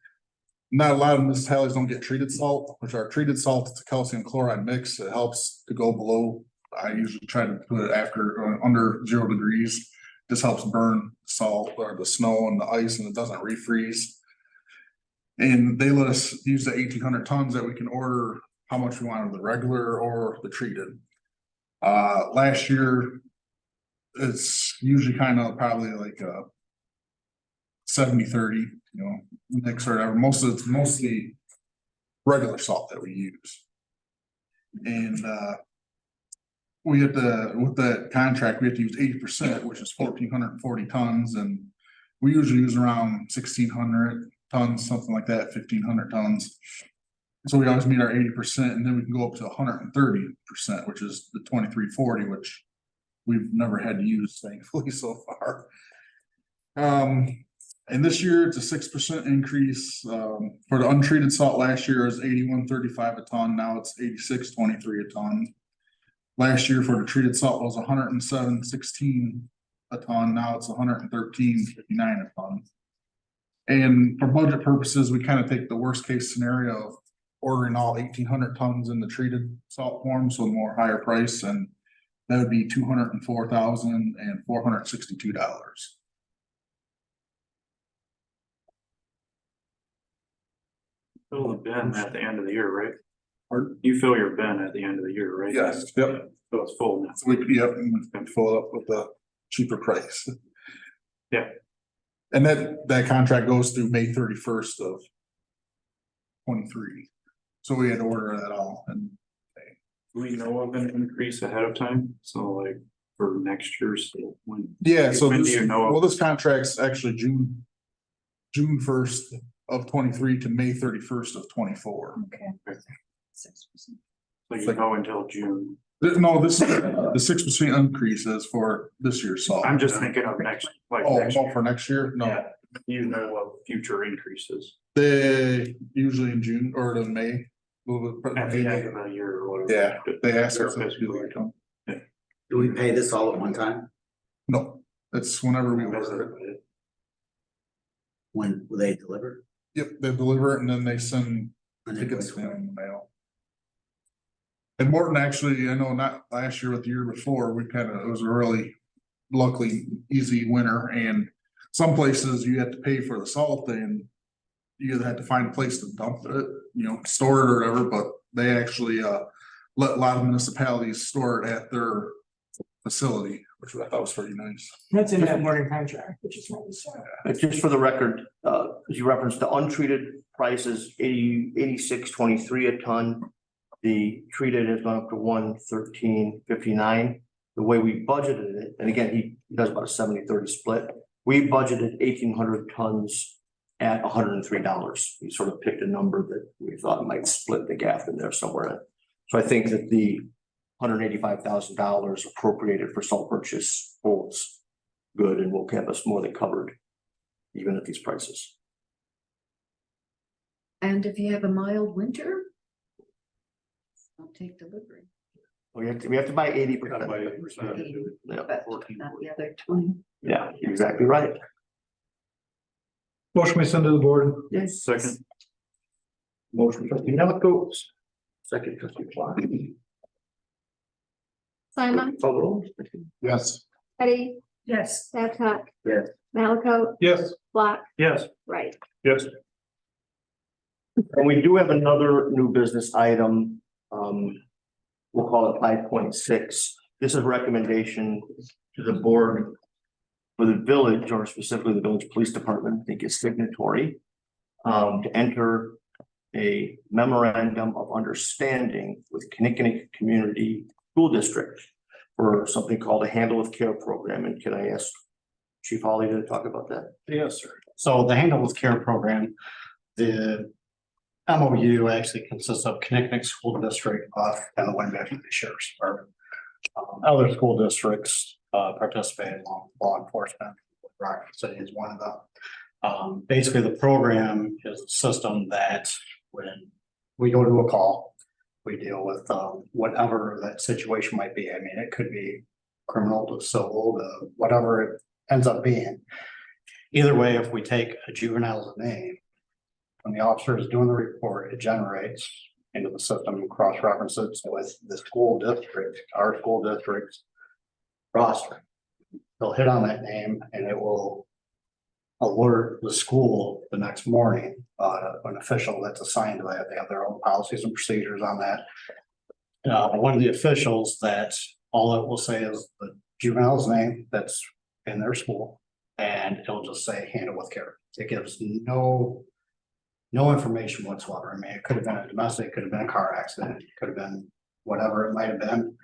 not a lot of municipalities don't get treated salt, which are treated salt. It's a calcium chloride mix. It helps to go below. I usually try to put it after under 0 degrees. This helps burn salt or the snow and the ice, and it doesn't refreeze. And they let us use the 1,800 tons that we can order how much we want of the regular or the treated. Last year, it's usually kind of probably like a 70-30, mix or whatever. It's mostly regular salt that we use. And we have to, with that contract, we have to use 80%, which is 1,440 tons, and we usually use around 1,600 tons, something like that, 1,500 tons. So we always meet our 80%, and then we can go up to 130%, which is the 2,340, which we've never had to use, thankfully, so far. And this year it's a 6% increase. For the untreated salt last year is 81.35 a ton. Now it's 86.23 a ton. Last year for the treated salt was 107.16 a ton. Now it's 113.59 a ton. And for budget purposes, we kind of take the worst case scenario of ordering all 1,800 tons in the treated salt form, so more higher price, and that would be $204,462. Fill the bin at the end of the year, right? Pardon? You fill your bin at the end of the year, right? Yes, yep. So it's full now. So we could, yep, and fill it up with a cheaper price. Yeah. And that contract goes through May 31st of 23. So we had to order that all, and Do we know of an increase ahead of time? So like for next year, so when? yeah, so When do this, you know? well, this contract's actually June 1st of 23 to May 31st of 24. Okay. 6%. So you know until June. No, this is the 6% increase is for this year's salt. I'm just thinking of next, like Oh, next no, year. for next year? No, Yeah, you know of future increases they usually in June or in May. A little bit. at the end of the year or whatever. Yeah, they asked us Their to do fiscal year. it. Do we pay this all at one time? No, it's whenever we order it. When will they deliver? Yep, they deliver it and then they send An tickets invoice? in the mail. And Morton, actually, I know not last year, but the year before, it was a really luckily easy winter, and some places you had to pay for the salt and you either had to find a place to dump it, store it or whatever, but they actually let a lot of municipalities store it at their facility, which I thought was pretty nice. That's in that morning contract, which is what we saw. Just for the record, as you referenced, the untreated price is 86.23 a ton. The treated has gone up to 113.59. The way we budgeted it, and again, he does about a 70-30 split. We budgeted 1,800 tons at $103. We sort of picked a number that we thought might split the gap in there somewhere. So I think that the $185,000 appropriated for salt purchase holds good and will have us more than covered, even at these prices. And if you have a mild winter, don't take delivery. We have to buy 80%. Yeah, But not the other 20. yeah, exactly right. Motion we send to the board. Yes. Second. Motion trustee Roscoe. Second trustee Klein. Simon, Call the roll. Yes. Eddie, Yes, Babcock. Yes. Malaco, Yes. Block, Yes. right. Yes. And we do have another new business item. We'll call it 5.6. This is recommendation to the board for the village, or specifically the village police department, I think is signatory, to enter a memorandum of understanding with Kinnickinnick Community School District. for something called a Handle with Care program. And can I ask Chief Holly to talk about that? Yes, sir. So the Handle with Care program, the MOU actually consists of Connecticut School District and the Winnebago County Sheriff's Department. Other school districts participate along law enforcement. Rockford City is one of them. Basically, the program is a system that when we go to a call, we deal with whatever that situation might be. I mean, it could be criminal to civil to whatever it ends up being. Either way, if we take a juvenile's name, when the officer is doing the report, it generates into the system and cross-references with the school district, our school district's roster. They'll hit on that name and it will alert the school the next morning, an official that's assigned to that. They have their own policies and procedures on that. One of the officials, that all it will say is the juvenile's name that's in their school, and it'll just say handle with care. It gives no information whatsoever. I mean, it could have been a domestic, it could have been a car accident, it could have been whatever it might have been.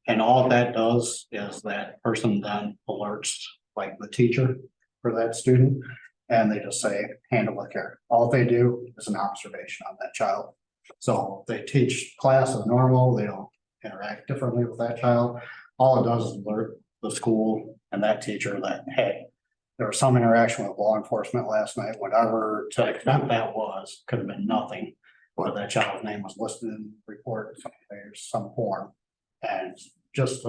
And all that does is that person then alerts like the teacher for that student, and they just say handle with care. All they do is an observation on that child. So they teach class as normal, they don't interact differently with that child. All it does is alert the school and that teacher that, hey, there was some interaction with law enforcement last night, whatever, to the extent that was, could have been nothing. But that child's name was listed in the report, there's some form. And just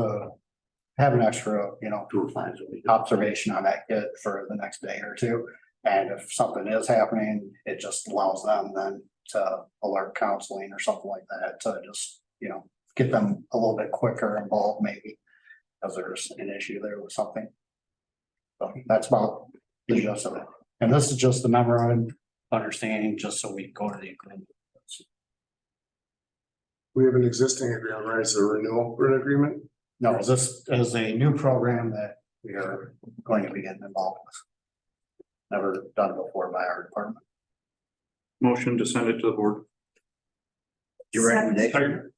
have an extra, 2 or 5 a week. observation on that kid for the next day or two. And if something is happening, it just allows them then to alert counseling or something like that, to just, get them a little bit quicker involved maybe. Because there's an issue there with something. So that's about the gist of it. And this is just the memorandum understanding, just so we go to the agreement. We have an existing agreement, right? It's a renewal for an agreement. No, this is a new program that we are going to be getting involved with. Never done before by our department. Motion to send it to the board. Your recommendation?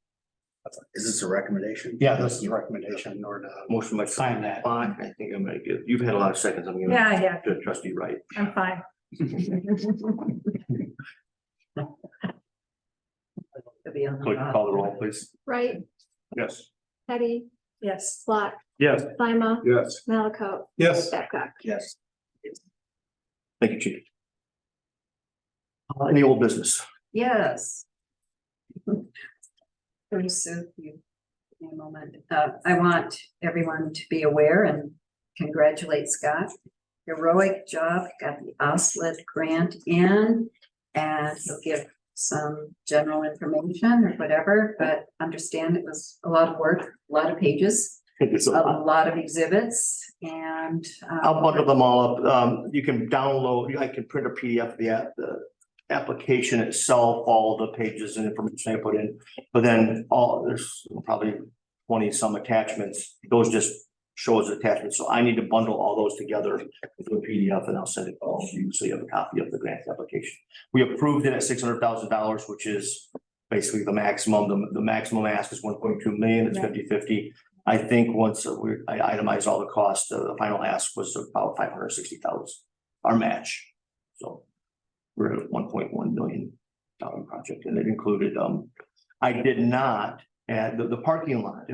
Is this a recommendation? Yeah, this is a recommendation in order to Motion by sign that. Fine, I think I'm gonna give, you've had a lot of seconds, I'm gonna. Yeah, yeah, To trustee Wright. I'm fine. To be on the Clerk, call the roll, please. Right, Yes. Teddy, Yes. Block, Yes. Sima, Yes. Malaco, Yes, Babcock. Yes. Thank you, Chief. Any old business? Yes. Pretty soon, you, in a moment, I want everyone to be aware and congratulate Scott. Heroic job, got the OSLID grant in, and he'll give some general information or whatever, but understand it was a lot of work, a lot of pages, It's a lot of exhibits, and. I'll bundle them all up. You can download, I can print a PDF of the application itself, all the pages and information I put in. But then there's probably 20 some attachments. Those just show as attachments. So I need to bundle all those together into a PDF and I'll send it all to you. So you have a copy of the grant application. We approved it at $600,000, which is basically the maximum. The maximum ask is 1.2 million. It's 50-50. I think once I itemize all the costs, the final ask was about 560,000, our match. So we're at $1.1 million project, and it included, I did not add the parking lot.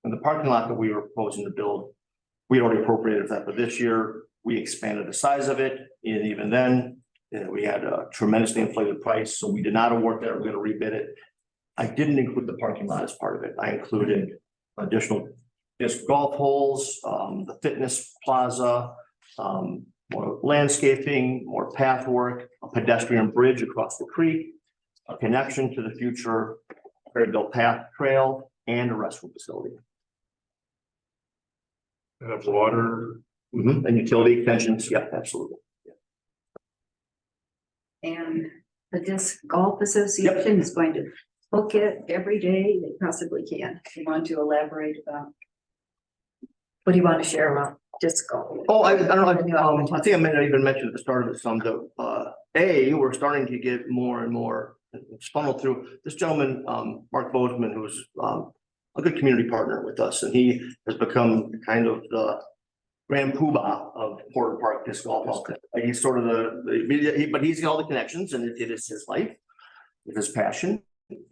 And the parking lot that we were proposing to build, we already appropriated that for this year. We expanded the size of it, and even then, we had a tremendously inflated price, so we did not award that. We're going to rebid it. I didn't include the parking lot as part of it. I included additional disc golf holes, the fitness plaza, more landscaping, more path work, a pedestrian bridge across the creek, a connection to the future built path trail, and a restroom facility. Have water. And utility extensions, yep, absolutely. And the Disc Golf Association is going to book it every day they possibly can. If you want to elaborate about. What do you want to share about disc golf? Oh, I don't know, I think I may have even mentioned at the start of it some, we're starting to get more and more, it's funneled through. This gentleman, Mark Bozeman, who's a good community partner with us, and he has become kind of the grand poobah of Porter Park Disc Golf. He's sort of but he's got all the connections, and it is his life, it is his passion.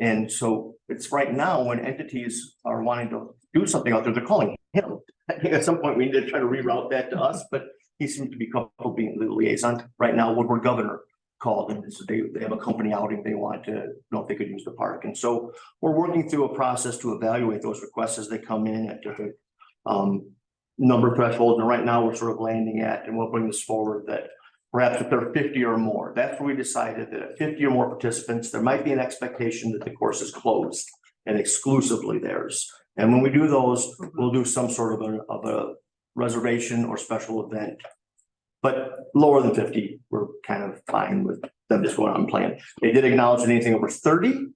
And so it's right now when entities are wanting to do something out there, they're calling him. I think at some point we need to try to reroute that to us, but he seems to be comfortable being the liaison. Right now, Woodward Governor called and so they have a company outing. They want to know if they could use the park. And so we're working through a process to evaluate those requests as they come in at different number thresholds. And right now we're sort of landing at, and we'll bring this forward, that perhaps if there are 50 or more, that's where we decided that at 50 or more participants, there might be an expectation that the course is closed and exclusively theirs. And when we do those, we'll do some sort of a reservation or special event. But lower than 50, we're kind of fine with them just going out and playing. They did acknowledge that anything over 30,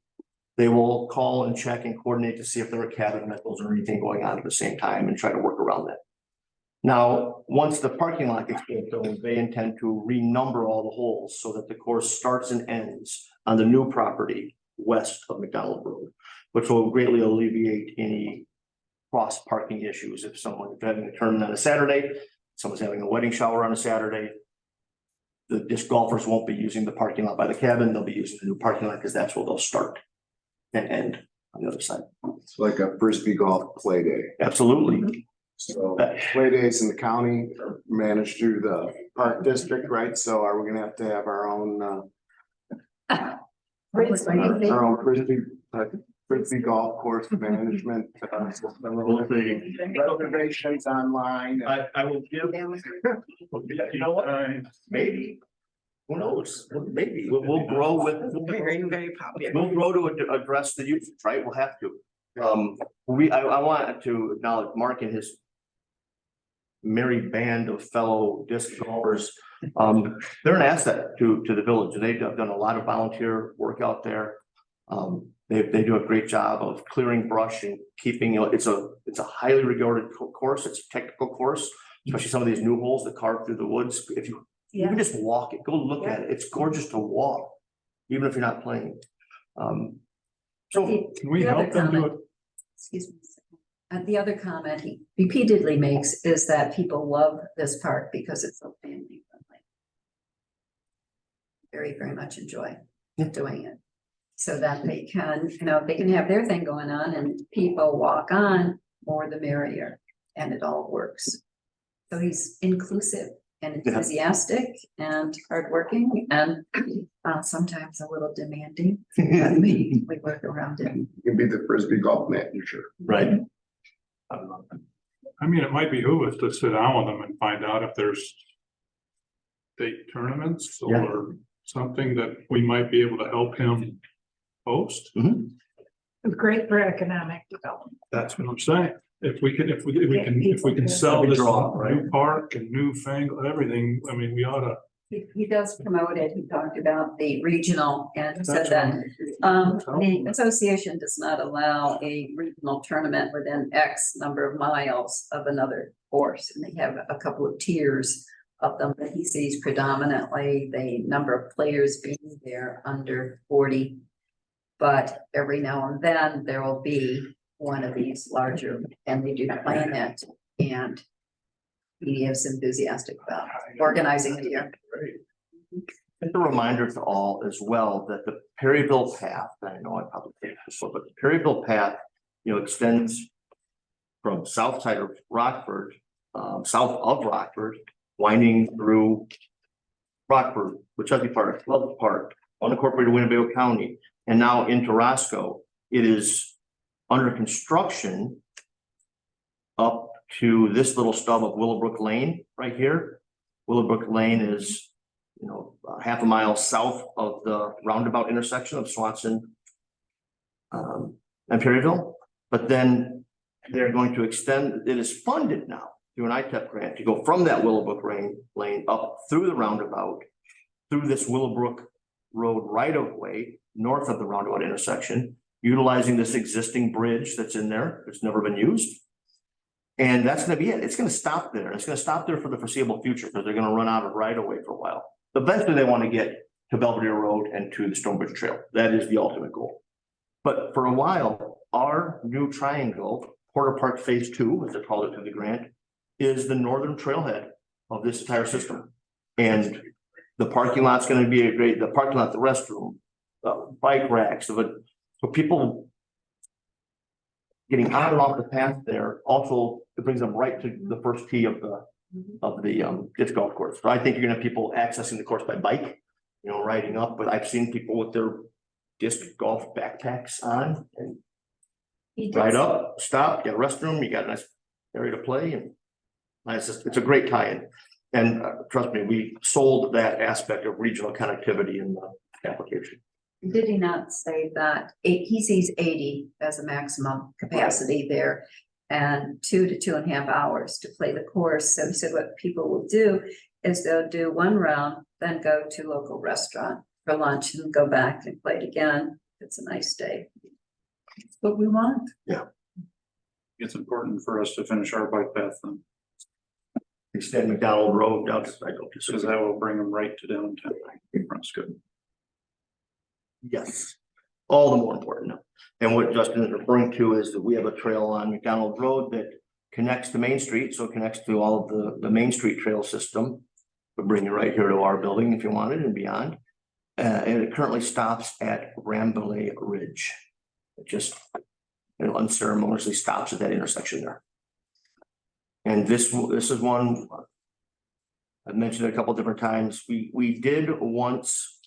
they will call and check and coordinate to see if there are cabin rentals or anything going on at the same time and try to work around that. Now, once the parking lot gets built, they intend to renumber all the holes so that the course starts and ends on the new property west of McDonald Road, which will greatly alleviate any cross parking issues. If someone's having a tournament on a Saturday, someone's having a wedding shower on a Saturday, the disc golfers won't be using the parking lot by the cabin. They'll be using the new parking lot because that's where they'll start and end on the other side. It's like a frisbee golf play day. Absolutely. So play days in the county are managed through the park district, right? So are we gonna have to have our own frisbee golf course management? Reservations online. I will give. You know what? Maybe. Who knows? Maybe we'll grow with. Very, very popular. We'll grow to address the usage, right? We'll have to. I want to acknowledge Mark and his merry band of fellow disc golfers. They're an asset to the village. They've done a lot of volunteer work out there. They do a great job of clearing brush and keeping, it's a highly regarded course. It's a technical course, especially some of these new holes that carve through the woods. If you can just walk it, go look at it. It's gorgeous to walk, even if you're not playing. So Can we help them do it? Excuse me. The other comment he repeatedly makes is that people love this park because it's so family friendly. Very, very much enjoy doing it. So that they can, they can have their thing going on and people walk on, more the merrier, and it all works. So he's inclusive and enthusiastic and hardworking and sometimes a little demanding. But we work around it. You can be the frisbee golf manager. right. I mean, it might behoove us to sit down with them and find out if there's state tournaments or something that we might be able to help him host. Great for economic development. That's what I'm saying. If we can sell this new park and newfangled everything, I mean, we ought to. He does promote it. He talked about the regional and said that the association does not allow a regional tournament within X number of miles of another course. And they have a couple of tiers of them, but he sees predominantly the number of players being there under 40. But every now and then there will be one of these larger, and they do plan it. And he is enthusiastic about organizing it here. Just a reminder to all as well that the Perryville path, I know I probably say this before, but the Perryville path, extends from south side of Rockford, south of Rockford, winding through Rockford, Wichita Park, Love Park, unincorporated Winnebago County, and now into Roscoe. It is under construction up to this little stub of Willowbrook Lane right here. Willowbrook Lane is, half a mile south of the roundabout intersection of Swanson and Perryville. But then they're going to extend, it is funded now through an ITEP grant to go from that Willowbrook Lane up through the roundabout, through this Willowbrook Road right of way, north of the roundabout intersection, utilizing this existing bridge that's in there. It's never been used. And that's going to be it. It's going to stop there. It's going to stop there for the foreseeable future because they're going to run out of right of way for a while. Eventually, they want to get to Belvedere Road and to the Stonebridge Trail. That is the ultimate goal. But for a while, our new triangle, Porter Park Phase 2, as they call it through the grant, is the northern trailhead of this entire system. And the parking lot's gonna be the parking lot, the restroom, bike racks, so people getting on and off the path there, also, it brings them right to the first tee of the disc golf course. So I think you're gonna have people accessing the course by bike, riding up, but I've seen people with their disc golf backpacks on and ride up, stop, get a restroom, you got a nice area to play, and it's a great tie-in. And trust me, we sold that aspect of regional connectivity in the application. Did he not say that he sees 80 as a maximum capacity there? And 2 to 2.5 hours to play the course. So he said what people will do is they'll do one round, then go to local restaurant for lunch and go back and play it again. It's a nice day. That's what we want. It's important for us to finish our bike path then, Extend McDonald Road down to, I don't because disagree. that will bring them right to downtown. Roscoe. Yes, all the more important now. And what Justin is referring to is that we have a trail on McDonald Road that connects to Main Street, so it connects to all of the Main Street trail system. We'll bring you right here to our building if you wanted and beyond. And it currently stops at Ramblay Ridge. It just, unceremoniously stops at that intersection there. And this is one I've mentioned it a couple different times. We did once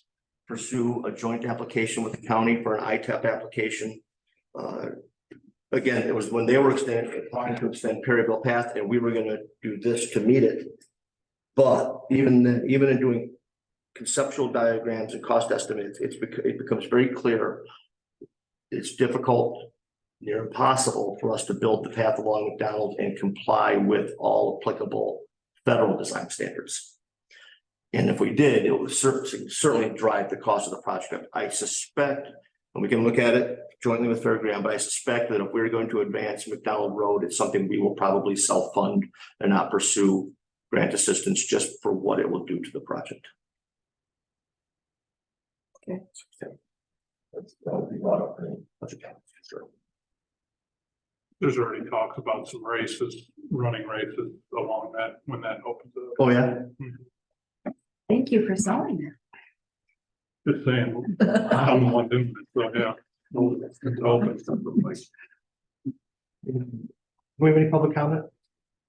pursue a joint application with the county for an ITEP application. Again, it was when they were trying to extend Perryville Path, and we were gonna do this to meet it. But even in doing conceptual diagrams and cost estimates, it becomes very clear. It's difficult, near impossible for us to build the path along McDonald and comply with all applicable federal design standards. And if we did, it would certainly drive the cost of the project. I suspect, and we can look at it jointly with Fairground, but I suspect that if we're going to advance McDonald Road, it's something we will probably self-fund and not pursue grant assistance just for what it will do to the project. Okay. That will be brought up in a budget. Sure. There's already talks about some running races along that, when that opens up. Oh, yeah. Thank you for selling it. Just saying, I'm the one doing it, so yeah. It's open. Do we have any public comment?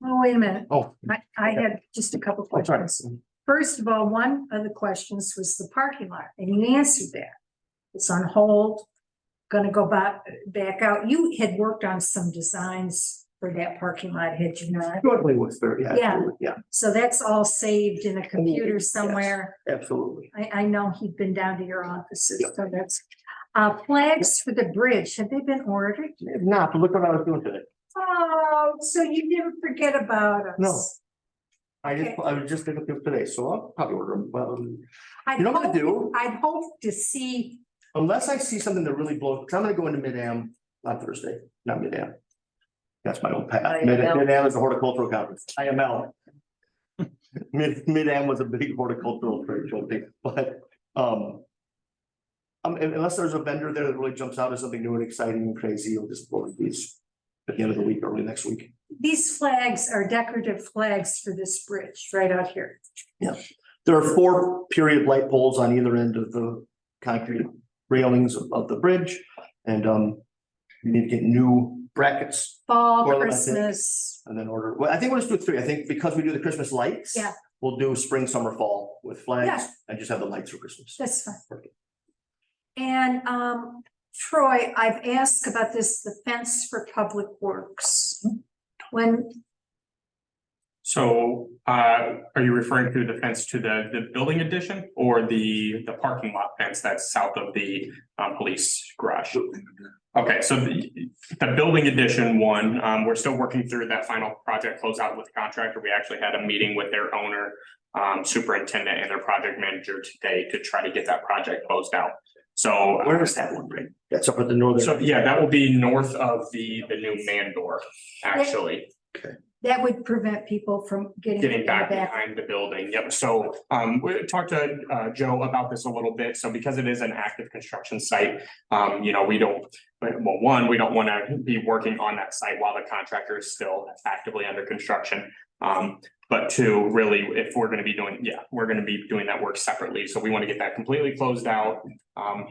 Oh, wait a minute. Oh, I had just a couple oh, sorry. questions. First of all, one of the questions was the parking lot, and you answered that. It's on hold, gonna go back out. You had worked on some designs for that parking lot, had you not? Shortly was there, yeah, Yeah. absolutely, yeah, So that's all saved in a computer yes. somewhere. absolutely. I know he'd been down to your offices, Yep. so that's. Flags for the bridge, have they been ordered? If not, but look what I was doing today. Oh, so you didn't forget about us? No. I Okay. was just thinking of today, so I'll probably order them, well, I'd you know what I hope- do? I'd hope to see, Unless I see something that really blows, because I'm gonna go into Mid-Am on Thursday, not Mid-Am. That's my own path. IML. Mid-Am is a horticultural conference, IML. Mid-Am was a big horticultural trade show thing, but, unless there's a vendor there that really jumps out as something new and exciting and crazy, you'll just order these at the end of the week, early next week. these flags are decorative flags for this bridge right out here. There are 4 period light poles on either end of the concrete railings of the bridge, and you need to get new brackets Fall, Well, I think- Christmas, and then order. Well, I think we'll just do 3. I think because we do the Christmas lights. Yeah. We'll do spring, summer, fall with flags Yeah. and just have the lights for Christmas. that's fine. Perfect. And Troy, I've asked about this, the fence for public works. When, So, are you referring to the fence to the building addition or the parking lot fence that's south of the police garage? Okay, so the building addition one, we're still working through that final project closeout with the contractor. We actually had a meeting with their owner, superintendent and their project manager today to try to get that project closed out. So. Where is that one, Rick? That's up at the northern. So, yeah, that will be north of the new man door, actually. Okay. that would prevent people from getting. Getting back back. behind the building, yep, so we talked to Joe about this a little bit, so because it is an active construction site. You know, we don't, well, one, we don't wanna be working on that site while the contractor is still actively under construction. But two, really, if we're gonna be doing, we're gonna be doing that work separately, so we wanna get that completely closed out.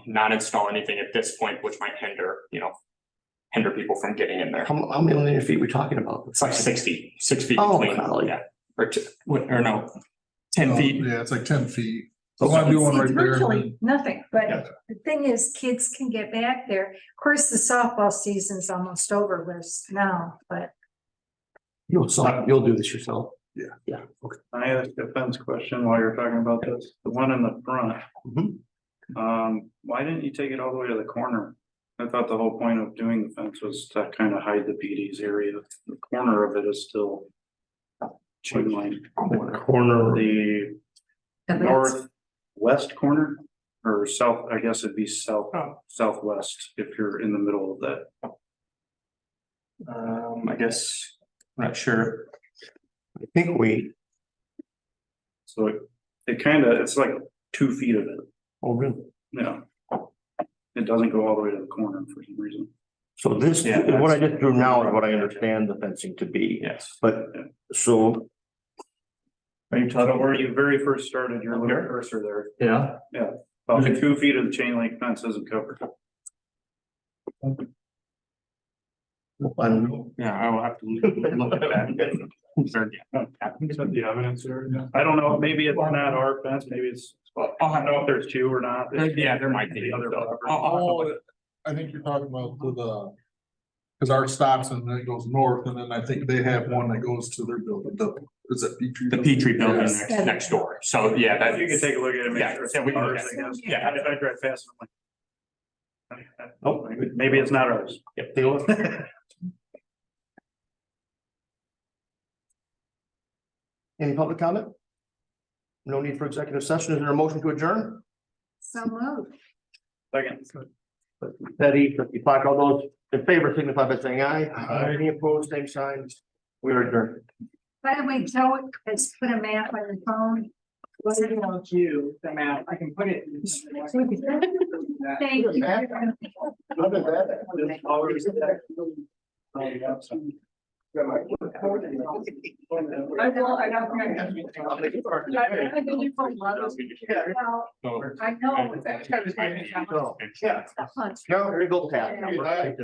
Not install anything at this point, which might hinder, hinder people from getting in there. How many linear feet we talking about? It's like 6 feet Oh, between, golly. or no, 10 feet. Yeah, it's like 10 feet. So So I do one It's right there. virtually nothing, but Yeah. the thing is, kids can get back there. Of course, the softball season's almost over with now, but You'll do this yourself? Yeah. Yeah, okay. I asked a fence question while you're talking about this, the one in the front. Why didn't you take it all the way to the corner? I thought the whole point of doing the fence was to kind of hide the PD's area. The corner of it is still chain link. Corner. The northwest corner or south, I guess it'd be southwest if you're in the middle of that. I guess, I'm not sure. I think So it kind of, it's like 2 feet of it. oh, really? Yeah. It doesn't go all the way to the corner for some reason. So this, Yeah, what I just drew now is what I understand the fencing to be, Yes. but so. Are you So where you very first started, your little cursor there, Yeah. about 2 feet of the chain link fence isn't covered. Yeah, I will have to look at that. The evidence there. I don't know, maybe it's not our fence, maybe it's, I don't know if there's two or not. Yeah, there might be. The other property. I'll have to look. I think you're talking about to the, cause ours stops and then it goes north, and then I think they have one that goes to their building, is it Petrie? The Petrie building Yeah. next door, so yeah, that. You can take a look at it, make Yeah, sure it's yeah, we can look ours, at I it. guess. Yeah. If I drive fast, I'm like. Oh, maybe it's not ours. Yep, they look. Any public comment? No need for executive session. Is there a motion to adjourn? so moved. Second. Betty, trustee Clark, all those in favor signify by saying aye. Any opposed, same sign. We are adjourned. By the way, Joe has put a map on the phone. Let's email you the map, I can put it. Thank you. I will, I don't. I know. Yeah. No, there you go, Pat.